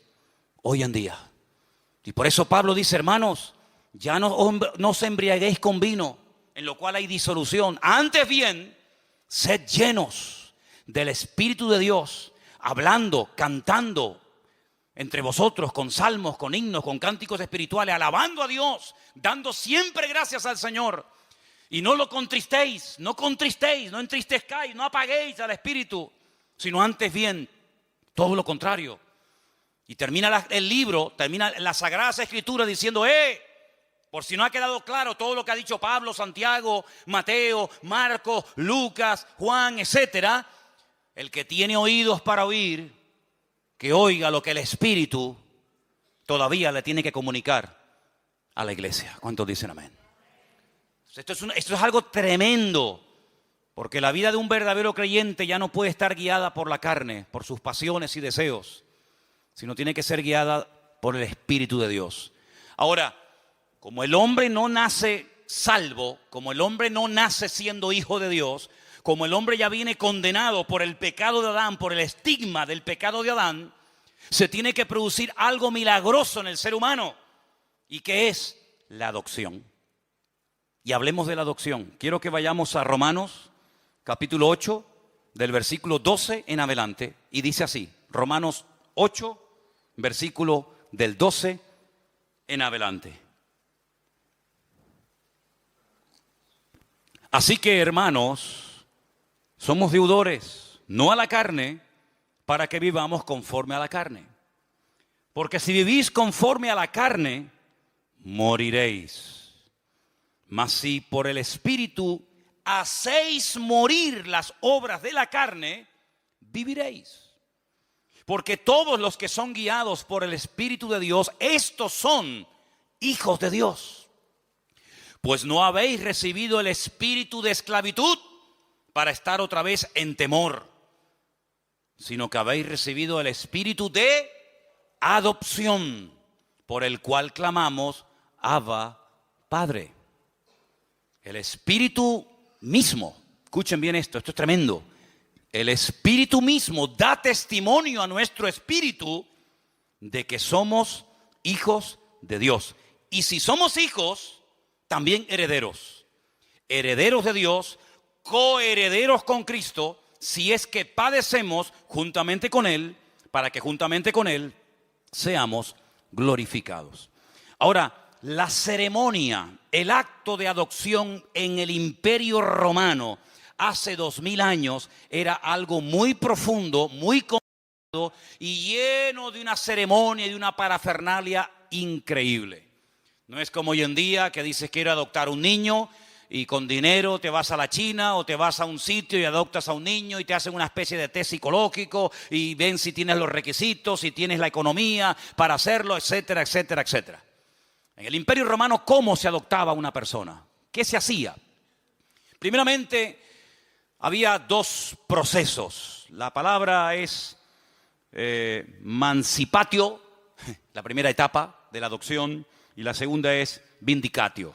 hoy en día. Y por eso Pablo dice, hermanos, ya no os embriaguéis con vino, en lo cual hay disolución. Antes bien, sed llenos del Espíritu de Dios, hablando, cantando entre vosotros con salmos, con himnos, con cánticos espirituales, alabando a Dios, dando siempre gracias al Señor. Y no lo contristéis, no entristezcáis, no apaguéis al Espíritu, sino antes bien, todo lo contrario. Y termina el libro, termina las Sagradas Escrituras diciendo, por si no ha quedado claro todo lo que ha dicho Pablo, Santiago, Mateo, Marcos, Lucas, Juan, etcétera, el que tiene oídos para oír, que oiga lo que el Espíritu todavía le tiene que comunicar a la iglesia. ¿Cuántos dicen amén? Esto es algo tremendo, porque la vida de un verdadero creyente ya no puede estar guiada por la carne, por sus pasiones y deseos, sino tiene que ser guiada por el Espíritu de Dios. Ahora, como el hombre no nace salvo, como el hombre no nace siendo hijo de Dios, como el hombre ya viene condenado por el pecado de Adán, por el estigma del pecado de Adán, se tiene que producir algo milagroso en el ser humano, y que es la adopción. Y hablemos de la adopción. Quiero que vayamos a Romanos, capítulo 8, del versículo 12 en adelante, y dice así, Romanos 8, versículo del 12 en adelante. Así que, hermanos, somos deudores, no a la carne, para que vivamos conforme a la carne. Porque si vivís conforme a la carne, moriréis. Mas si por el Espíritu hacéis morir las obras de la carne, viviréis. Porque todos los que son guiados por el Espíritu de Dios, estos son hijos de Dios. Pues no habéis recibido el espíritu de esclavitud para estar otra vez en temor, sino que habéis recibido el espíritu de adopción, por el cual clamamos, Abba, Padre. El Espíritu mismo, escuchen bien esto es tremendo. El Espíritu mismo da testimonio a nuestro espíritu de que somos hijos de Dios. Y si somos hijos, también herederos. Herederos de Dios, coherederos con Cristo, si es que padecemos juntamente con Él, para que juntamente con Él seamos glorificados. Ahora, la ceremonia, el acto de adopción en el Imperio Romano hace 2000 años era algo muy profundo, muy complicado y lleno de una ceremonia y de una parafernalia increíble. No es como hoy en día que dices quiero adoptar un niño y con dinero te vas a la China o te vas a un sitio y adoptas a un niño y te hacen una especie de test psicológico y ven si tienes los requisitos, si tienes la economía para hacerlo, etcétera, etcétera, etcétera. En el Imperio Romano, ¿cómo se adoptaba una persona? ¿Qué se hacía? Primeramente, había dos procesos. La palabra es mancipatio, la primera etapa de la adopción, y la segunda es vindicatio.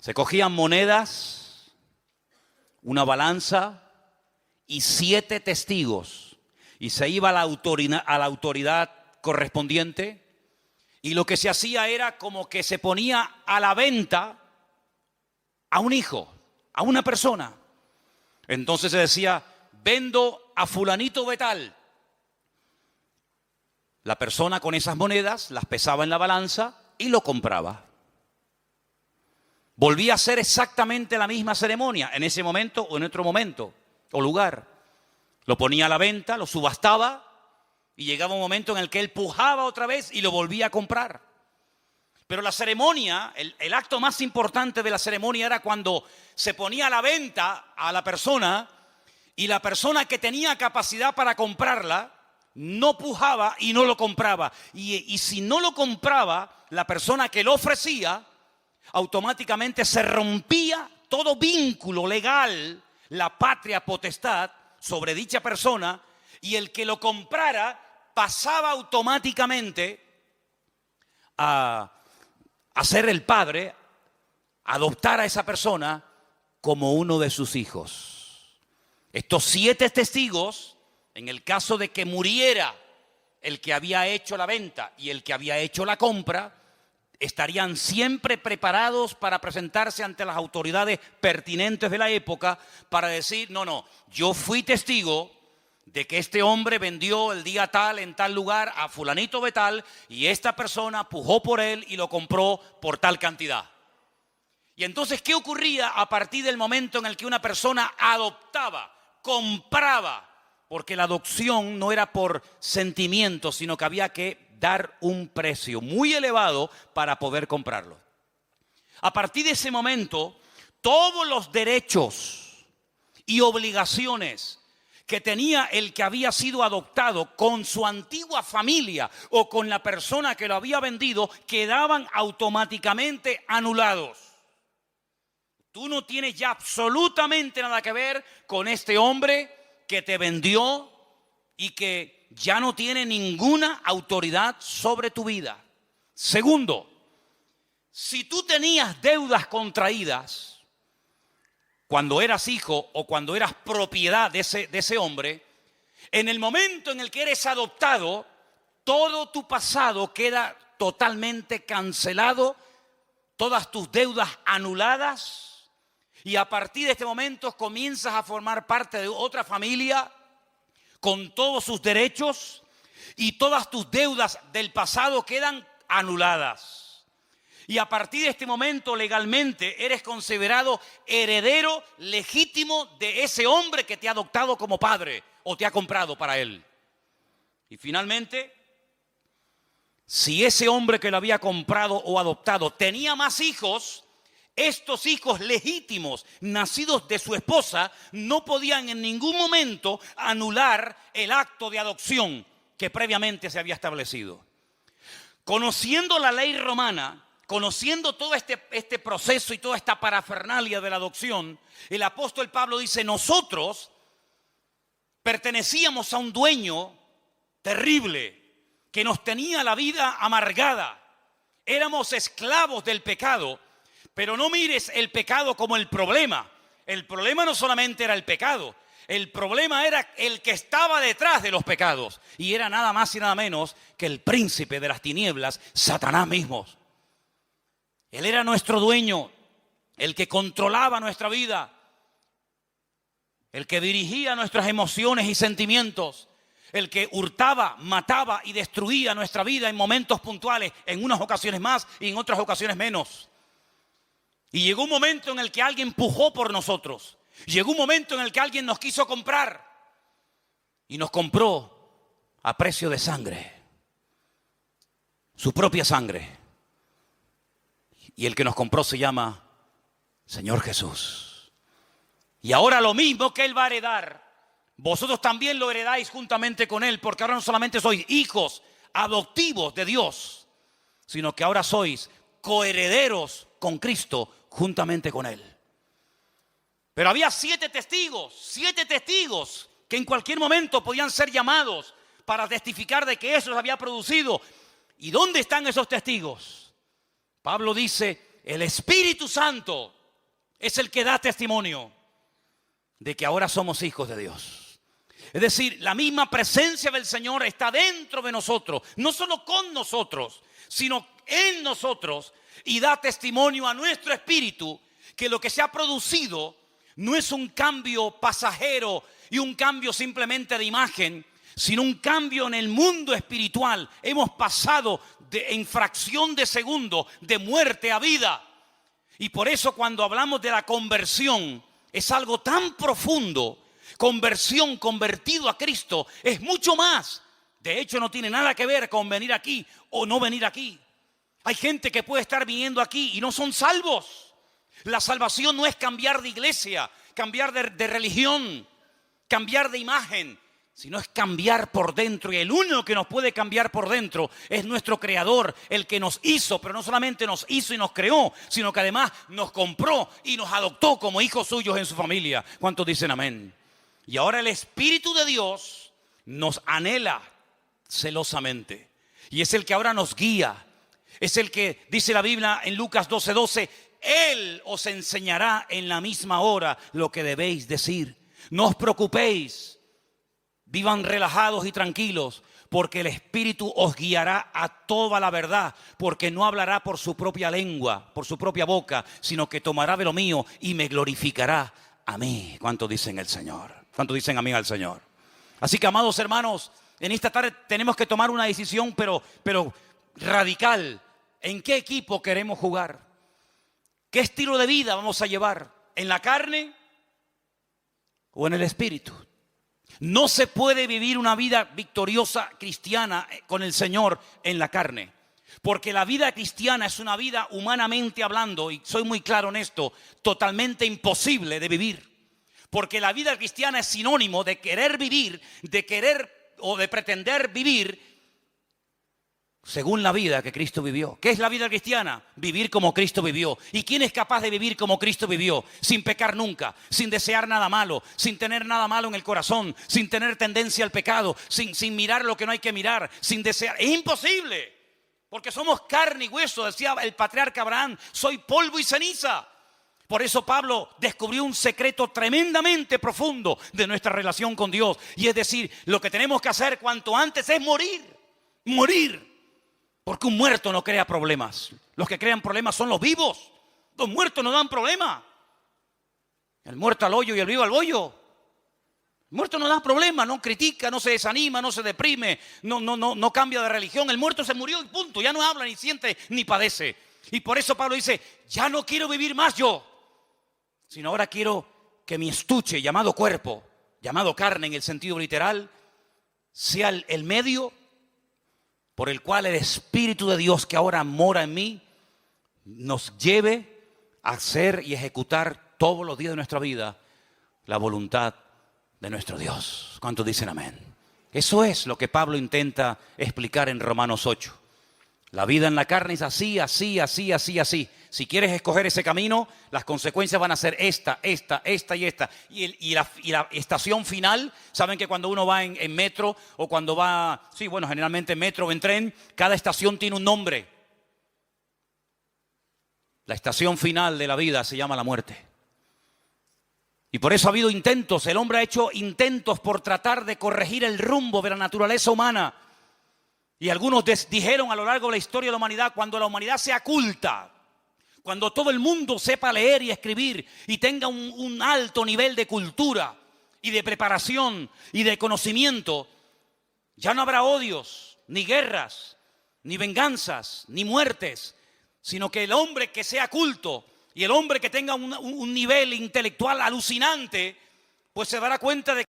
Se cogían monedas, una balanza y 7 testigos, y se iba a la autoridad correspondiente. Y lo que se hacía era como que se ponía a la venta a un hijo, a una persona. Entonces se decía, vendo a fulanito de tal. La persona con esas monedas las pesaba en la balanza y lo compraba. Volvía a ser exactamente la misma ceremonia en ese momento o en otro momento o lugar. Lo ponía a la venta, lo subastaba. Y llegaba un momento en el que él pujaba otra vez y lo volvía a comprar. Pero la ceremonia, el acto más importante de la ceremonia era cuando se ponía a la venta a la persona y la persona que tenía capacidad para comprarla no pujaba y no lo compraba. Y si no lo compraba, la persona que lo ofrecía, automáticamente se rompía todo vínculo legal, la patria potestad sobre dicha persona, y el que lo comprara pasaba automáticamente a ser el padre, a adoptar a esa persona como uno de sus hijos. Estos 7 testigos, en el caso de que muriera el que había hecho la venta y el que había hecho la compra, estarían siempre preparados para presentarse ante las autoridades pertinentes de la época para decir, no, yo fui testigo de que este hombre vendió el día tal en tal lugar a fulanito de tal y esta persona pujó por él y lo compró por tal cantidad. Y entonces, ¿qué ocurría a partir del momento en el que una persona adoptaba, compraba? Porque la adopción no era por sentimiento, sino que había que dar un precio muy elevado para poder comprarlo. A partir de ese momento, todos los derechos y obligaciones que tenía el que había sido adoptado con su antigua familia o con la persona que lo había vendido quedaban automáticamente anulados. Tú no tienes ya absolutamente nada que ver con este hombre que te vendió y que ya no tiene ninguna autoridad sobre tu vida. Segundo, si tú tenías deudas contraídas cuando eras hijo o cuando eras propiedad de ese hombre, en el momento en el que eres adoptado, todo tu pasado queda totalmente cancelado, todas tus deudas anuladas, y a partir de este momento comienzas a formar parte de otra familia con todos sus derechos y todas tus deudas del pasado quedan anuladas. Y a partir de este momento legalmente eres considerado heredero legítimo de ese hombre que te ha adoptado como padre o te ha comprado para él. Y finalmente, si ese hombre que lo había comprado o adoptado tenía más hijos, estos hijos legítimos, nacidos de su esposa, no podían en ningún momento anular el acto de adopción que previamente se había establecido. Conociendo la ley romana, conociendo todo este proceso y toda esta parafernalia de la adopción, el apóstol Pablo dice, nosotros pertenecíamos a un dueño terrible que nos tenía la vida amargada. Éramos esclavos del pecado. Pero no mires el pecado como el problema. El problema no solamente era el pecado. El problema era el que estaba detrás de los pecados. Y era nada más y nada menos que el príncipe de las tinieblas, Satanás mismo. Él era nuestro dueño, el que controlaba nuestra vida, el que dirigía nuestras emociones y sentimientos, el que hurtaba, mataba y destruía nuestra vida en momentos puntuales, en unas ocasiones más y en otras ocasiones menos. Y llegó un momento en el que alguien pujó por nosotros. Llegó un momento en el que alguien nos quiso comprar. Y nos compró a precio de sangre. Su propia sangre. Y el que nos compró se llama Señor Jesús. Y ahora lo mismo que Él va a heredar, vosotros también lo heredáis juntamente con Él. Porque ahora no solamente sois hijos adoptivos de Dios, sino que ahora sois coherederos con Cristo juntamente con Él. Pero había 7 testigos que en cualquier momento podían ser llamados para testificar de que eso se había producido. ¿Y dónde están esos testigos? Pablo dice, el Espíritu Santo es el que da testimonio de que ahora somos hijos de Dios. Es decir, la misma presencia del Señor está dentro de nosotros, no solo con nosotros, sino en nosotros, y da testimonio a nuestro espíritu que lo que se ha producido no es un cambio pasajero y un cambio simplemente de imagen, sino un cambio en el mundo espiritual. Hemos pasado en fracción de segundo de muerte a vida. Y por eso cuando hablamos de la conversión es algo tan profundo. Conversión, convertido a Cristo, es mucho más. De hecho, no tiene nada que ver con venir aquí o no venir aquí. Hay gente que puede estar viniendo aquí y no son salvos. La salvación no es cambiar de iglesia, cambiar de religión, cambiar de imagen, sino es cambiar por dentro. Y el único que nos puede cambiar por dentro es nuestro Creador, el que nos hizo, pero no solamente nos hizo y nos creó, sino que además nos compró y nos adoptó como hijos suyos en su familia. ¿Cuántos dicen amén? Y ahora el Espíritu de Dios nos anhela celosamente. Y es el que ahora nos guía. Es el que dice la Biblia en Lucas 12:12, Él os enseñará en la misma hora lo que debéis decir. No os preocupéis, vivan relajados y tranquilos, porque el Espíritu os guiará a toda la verdad, porque no hablará por su propia lengua, por su propia boca, sino que tomará de lo mío y me glorificará a mí. ¿Cuánto dicen el Señor? ¿Cuánto dicen amén al Señor? Así que, amados hermanos, en esta tarde tenemos que tomar una decisión, pero radical. ¿En qué equipo queremos jugar? ¿Qué estilo de vida vamos a llevar? ¿En la carne o en el espíritu? No se puede vivir una vida victoriosa cristiana con el Señor en la carne, porque la vida cristiana es una vida, humanamente hablando, y soy muy claro en esto, totalmente imposible de vivir. Porque la vida cristiana es sinónimo de querer vivir, de querer o de pretender vivir según la vida que Cristo vivió. ¿Qué es la vida cristiana? Vivir como Cristo vivió. ¿Y quién es capaz de vivir como Cristo vivió? Sin pecar nunca, sin desear nada malo, sin tener nada malo en el corazón, sin tener tendencia al pecado, sin mirar lo que no hay que mirar, sin desear. Es imposible, porque somos carne y hueso, decía el patriarca Abraham, soy polvo y ceniza. Por eso Pablo descubrió un secreto tremendamente profundo de nuestra relación con Dios. Y es decir, lo que tenemos que hacer cuanto antes es morir. Porque un muerto no crea problemas. Los que crean problemas son los vivos. Los muertos no dan problema. El muerto al hoyo y el vivo al bollo. El muerto no da problema, no critica, no se desanima, no se deprime, no cambia de religión. El muerto se murió y punto. Ya no habla, ni siente, ni padece. Y por eso Pablo dice, ya no quiero vivir más yo, sino ahora quiero que mi estuche llamado cuerpo, llamado carne en el sentido literal, sea el medio por el cual el Espíritu de Dios que ahora mora en mí nos lleve a hacer y ejecutar todos los días de nuestra vida la voluntad de nuestro Dios. ¿Cuántos dicen amén? Eso es lo que Pablo intenta explicar en Romanos 8. La vida en la carne es así. Si quieres escoger ese camino, las consecuencias van a ser esta y esta. Y la estación final, saben que cuando uno va en metro o cuando va, generalmente en metro o en tren, cada estación tiene un nombre. La estación final de la vida se llama la muerte. Y por eso ha habido intentos, el hombre ha hecho intentos por tratar de corregir el rumbo de la naturaleza humana. Y algunos dijeron a lo largo de la historia de la humanidad, cuando la humanidad sea culta, cuando todo el mundo sepa leer y escribir y tenga un alto nivel de cultura y de preparación y de conocimiento, ya no habrá odios, ni guerras, ni venganzas, ni muertes, sino que el hombre que sea culto y el hombre que tenga un nivel intelectual alucinante, pues se dará cuenta de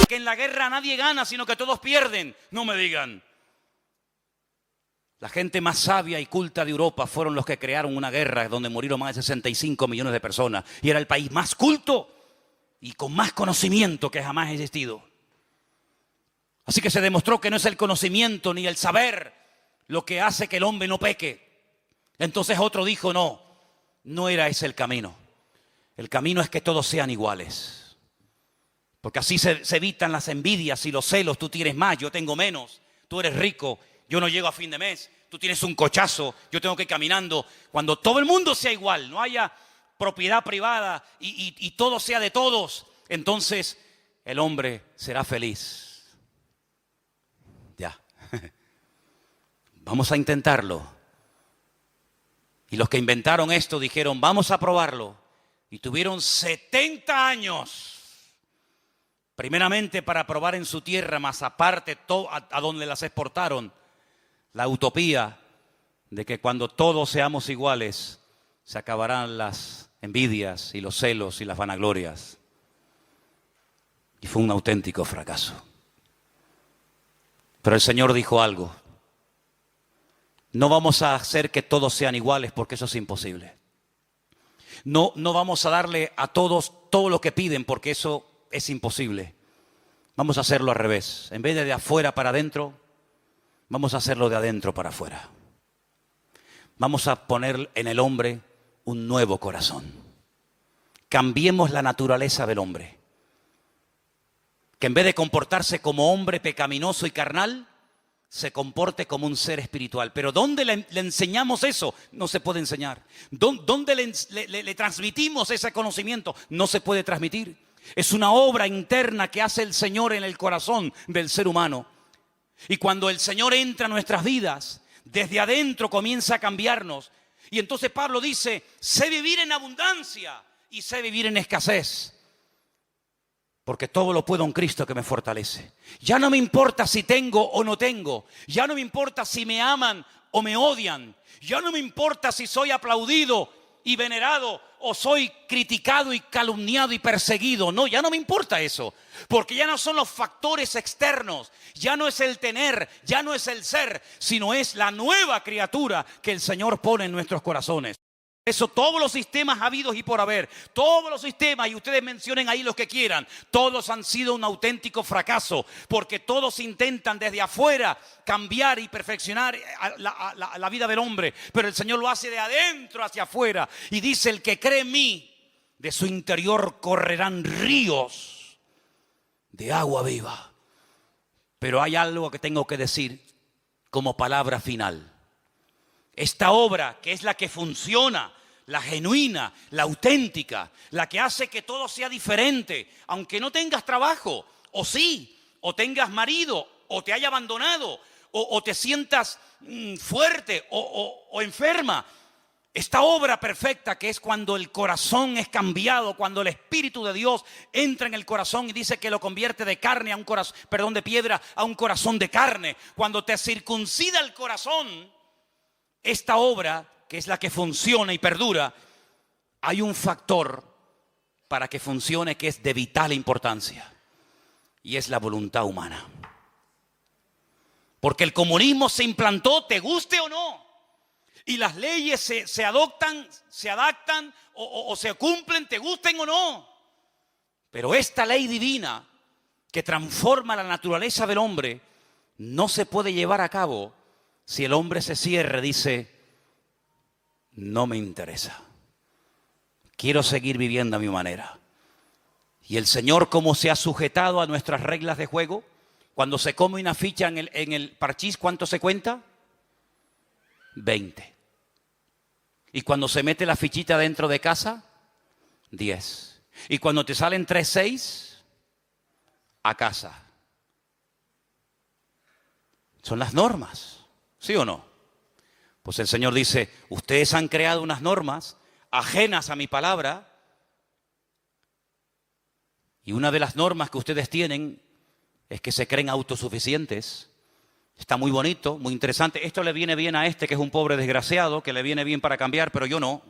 que en la guerra nadie gana, sino que todos pierden. No me digan. La gente más sabia y culta de Europa fueron los que crearon una guerra donde murieron más de 65 millones de personas. Y era el país más culto y con más conocimiento que jamás ha existido. Así que se demostró que no es el conocimiento ni el saber lo que hace que el hombre no peque. Entonces otro dijo, no era ese el camino. El camino es que todos sean iguales. Porque así se evitan las envidias y los celos. Tú tienes más, yo tengo menos. Tú eres rico, yo no llego a fin de mes. Tú tienes un cochazo, yo tengo que ir caminando. Cuando todo el mundo sea igual, no haya propiedad privada y todo sea de todos, entonces el hombre será feliz. Ya. Vamos a intentarlo. Y los que inventaron esto dijeron, vamos a probarlo. Y tuvieron 70 años, primeramente para probar en su tierra, más aparte a donde las exportaron, la utopía de que cuando todos seamos iguales, se acabarán las envidias y los celos y las vanaglorias. Y fue un auténtico fracaso. Pero el Señor dijo algo. No vamos a hacer que todos sean iguales porque eso es imposible. No vamos a darle a todos todo lo que piden porque eso es imposible. Vamos a hacerlo al revés. En vez de afuera para adentro, vamos a hacerlo de adentro para afuera. Vamos a poner en el hombre un nuevo corazón. Cambiemos la naturaleza del hombre. Que en vez de comportarse como hombre pecaminoso y carnal, se comporte como un ser espiritual. Pero ¿dónde le enseñamos eso? No se puede enseñar. ¿Dónde le transmitimos ese conocimiento? No se puede transmitir. Es una obra interna que hace el Señor en el corazón del ser humano. Y cuando el Señor entra a nuestras vidas, desde adentro comienza a cambiarnos. Y entonces Pablo dice, sé vivir en abundancia y sé vivir en escasez. Porque todo lo puedo en Cristo que me fortalece. Ya no me importa si tengo o no tengo. Ya no me importa si me aman o me odian. Ya no me importa si soy aplaudido y venerado o soy criticado y calumniado y perseguido. No, ya no me importa eso. Porque ya no son los factores externos. Ya no es el tener, ya no es el ser, sino es la nueva criatura que el Señor pone en nuestros corazones. Eso, todos los sistemas habidos y por haber, todos los sistemas, y ustedes mencionen ahí los que quieran, todos han sido un auténtico fracaso, porque todos intentan desde afuera cambiar y perfeccionar la vida del hombre, pero el Señor lo hace de adentro hacia afuera, y dice, el que cree en mí, de su interior correrán ríos de agua viva. Pero hay algo que tengo que decir como palabra final. Esta obra, que es la que funciona, la genuina, la auténtica, la que hace que todo sea diferente, aunque no tengas trabajo, o sí, o tengas marido, o te haya abandonado, o te sientas fuerte o enferma. Esta obra perfecta que es cuando el corazón es cambiado, cuando el Espíritu de Dios entra en el corazón y dice que lo convierte de carne a un corazón, de piedra a un corazón de carne. Cuando te circuncida el corazón, esta obra, que es la que funciona y perdura, hay un factor para que funcione que es de vital importancia, y es la voluntad humana. Porque el comunismo se implantó, te guste o no, y las leyes se adoptan, se adaptan o se cumplen, te gusten o no. Pero esta ley divina que transforma la naturaleza del hombre no se puede llevar a cabo si el hombre se cierra, dice, no me interesa. Quiero seguir viviendo a mi manera. Y el Señor, como se ha sujetado a nuestras reglas de juego, cuando se come una ficha en el parchís, ¿cuánto se cuenta? 20. Y cuando se mete la fichita dentro de casa, 10. Y cuando te salen 3-6, a casa. Son las normas. ¿Sí o no? Pues el Señor dice, ustedes han creado unas normas ajenas a mi palabra, y una de las normas que ustedes tienen es que se creen autosuficientes. Está muy bonito, muy interesante. Esto le viene bien a este que es un pobre desgraciado, que le viene bien para cambiar, pero yo no.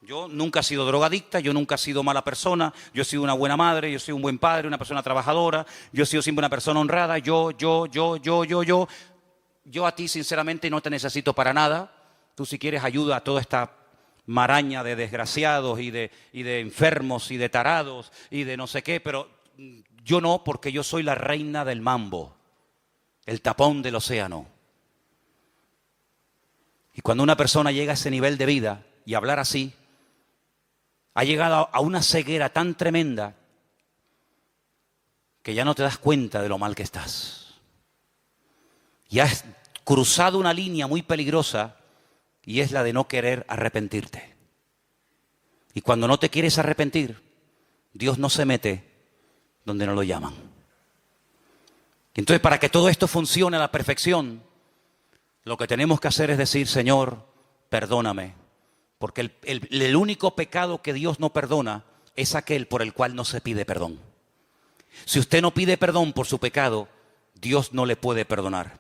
Yo nunca he sido drogadicta, yo nunca he sido mala persona, yo he sido una buena madre, yo soy un buen padre, una persona trabajadora, yo he sido siempre una persona honrada, yo. Yo a ti sinceramente no te necesito para nada. Tú si quieres ayuda a toda esta maraña de desgraciados y de enfermos y de tarados y de no sé qué, pero yo no, porque yo soy la reina del mambo, el tapón del océano. Y cuando una persona llega a ese nivel de vida y hablar así, ha llegado a una ceguera tan tremenda que ya no te das cuenta de lo mal que estás. Y has cruzado una línea muy peligrosa, y es la de no querer arrepentirte. Y cuando no te quieres arrepentir, Dios no se mete donde no lo llaman. Entonces, para que todo esto funcione a la perfección, lo que tenemos que hacer es decir, Señor, perdóname, Porque el único pecado que Dios no perdona es aquel por el cual no se pide perdón. Si usted no pide perdón por su pecado, Dios no le puede perdonar.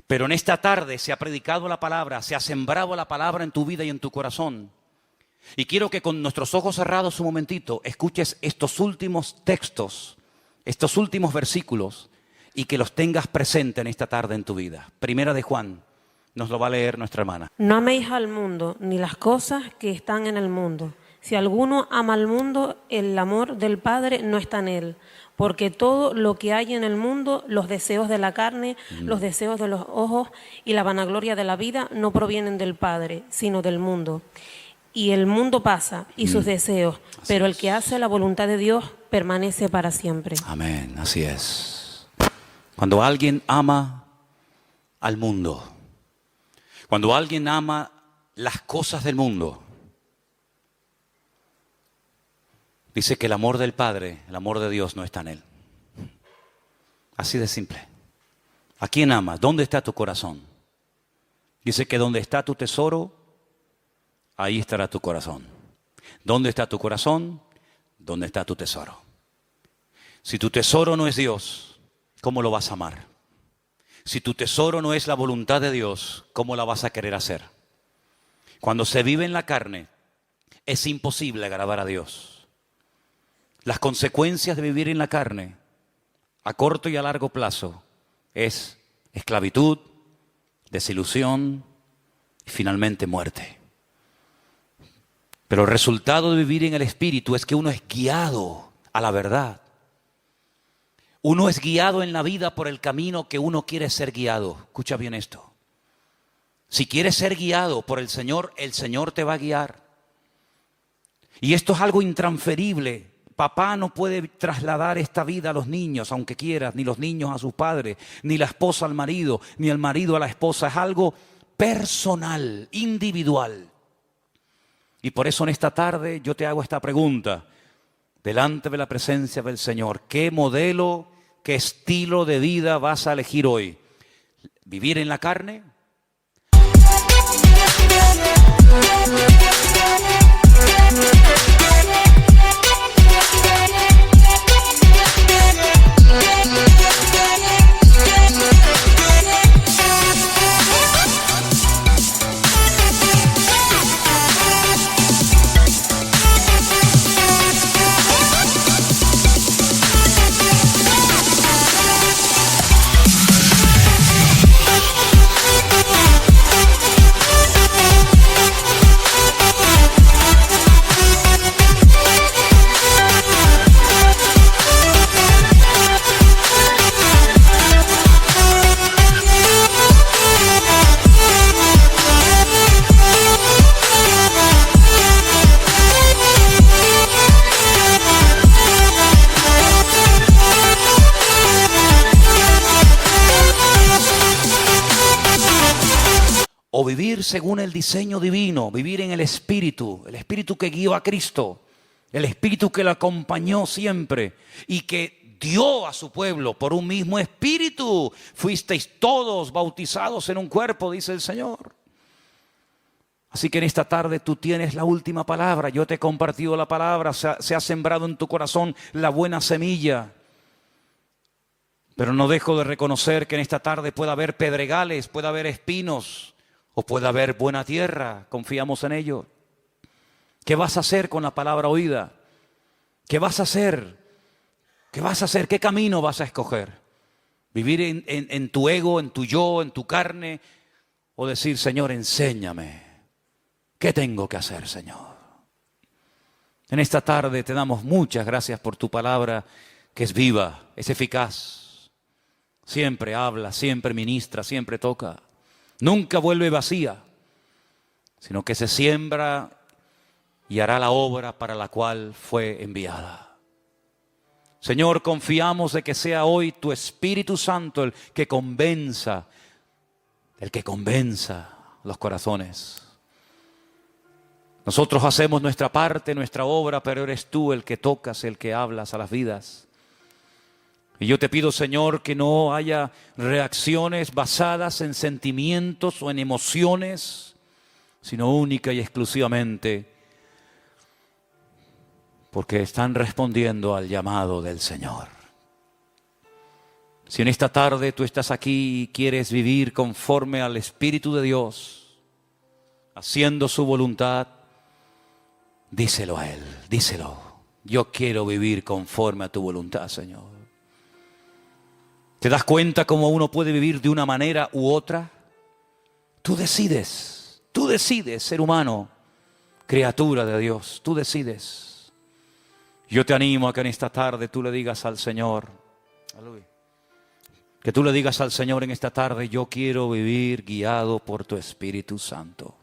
Pero en esta tarde se ha predicado la palabra, se ha sembrado la palabra en tu vida y en tu corazón. Y quiero que con nuestros ojos cerrados un momentito escuches estos últimos textos, estos últimos versículos, y que los tengas presente en esta tarde en tu vida. Primera de Juan, nos lo va a leer nuestra hermana. No améis al mundo, ni las cosas que están en el mundo. Si alguno ama al mundo, el amor del Padre no está en él. Porque todo lo que hay en el mundo, los deseos de la carne, los deseos de los ojos y la vanagloria de la vida, no provienen del Padre, sino del mundo. Y el mundo pasa y sus deseos, pero el que hace la voluntad de Dios permanece para siempre. Amén, así es. Cuando alguien ama al mundo, cuando alguien ama las cosas del mundo, dice que el amor del Padre, el amor de Dios no está en él. Así de simple. ¿A quién amas? ¿Dónde está tu corazón? Dice que donde está tu tesoro, ahí estará tu corazón. ¿Dónde está tu corazón? ¿Dónde está tu tesoro? Si tu tesoro no es Dios, ¿cómo lo vas a amar? Si tu tesoro no es la voluntad de Dios, ¿cómo la vas a querer hacer? Cuando se vive en la carne, es imposible agradar a Dios. Las consecuencias de vivir en la carne, a corto y a largo plazo, es esclavitud, desilusión y finalmente muerte. Pero el resultado de vivir en el Espíritu es que uno es guiado a la verdad. Uno es guiado en la vida por el camino que uno quiere ser guiado. Escucha bien esto. Si quieres ser guiado por el Señor te va a guiar. Y esto es algo intransferible. Papá no puede trasladar esta vida a los niños, aunque quieras, ni los niños a sus padres, ni la esposa al marido, ni el marido a la esposa. Es algo personal, individual. Y por eso en esta tarde yo te hago esta pregunta, delante de la presencia del Señor. ¿Qué modelo, qué estilo de vida vas a elegir hoy? ¿Vivir en la carne? O vivir según el diseño divino, vivir en el Espíritu que guió a Cristo, el Espíritu que lo acompañó siempre y que dio a su pueblo por un mismo Espíritu. Fuisteis todos bautizados en un cuerpo, dice el Señor. Así que en esta tarde tú tienes la última palabra. Yo te he compartido la palabra, se ha sembrado en tu corazón la buena semilla. Pero no dejo de reconocer que en esta tarde puede haber pedregales, puede haber espinos, o puede haber buena tierra, confiamos en ello. ¿Qué vas a hacer con la palabra oída? ¿Qué vas a hacer? ¿Qué vas a hacer? ¿Qué camino vas a escoger? ¿Vivir en tu ego, en tu yo, en tu carne? ¿O decir, Señor, enséñame? ¿Qué tengo que hacer, Señor? En esta tarde te damos muchas gracias por tu palabra, que es viva, es eficaz. Siempre habla, siempre ministra, siempre toca. Nunca vuelve vacía, sino que se siembra y hará la obra para la cual fue enviada. Señor, confiamos de que sea hoy tu Espíritu Santo el que convenza los corazones. Nosotros hacemos nuestra parte, nuestra obra, pero eres tú el que tocas, el que hablas a las vidas. Y yo te pido, Señor, que no haya reacciones basadas en sentimientos o en emociones, sino única y exclusivamente porque están respondiendo al llamado del Señor. Si en esta tarde tú estás aquí y quieres vivir conforme al Espíritu de Dios, haciendo su voluntad, díselo a Él, díselo. Yo quiero vivir conforme a tu voluntad, Señor. ¿Te das cuenta cómo uno puede vivir de una manera u otra? Tú decides, ser humano, criatura de Dios, tú decides. Yo te animo a que en esta tarde tú le digas al Señor, aleluya, que tú le digas al Señor en esta tarde, yo quiero vivir guiado por tu Espíritu Santo.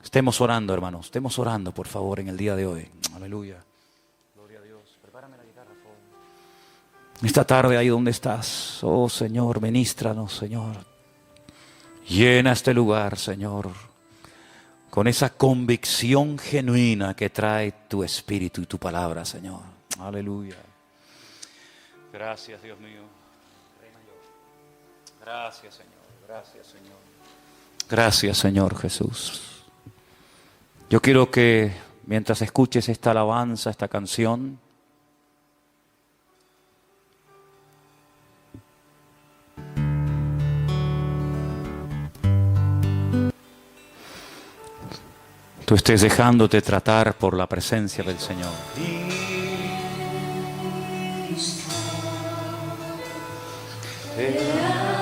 Estemos orando, hermanos, estemos orando, por favor, en el día de hoy. Aleluya. Gloria a Dios. Prepárame la guitarra, por favor. Esta tarde, ahí donde estás, oh Señor, ministranos, Señor. Llena este lugar, Señor, con esa convicción genuina que trae tu Espíritu y tu palabra, Señor. Aleluya. Gracias, Dios mío. Rey mayor. Gracias, Señor. Gracias, Señor. Gracias, Señor Jesús. Yo quiero que mientras escuches esta alabanza, esta canción, tú estés dejándote tratar por la presencia del Señor. Cristo,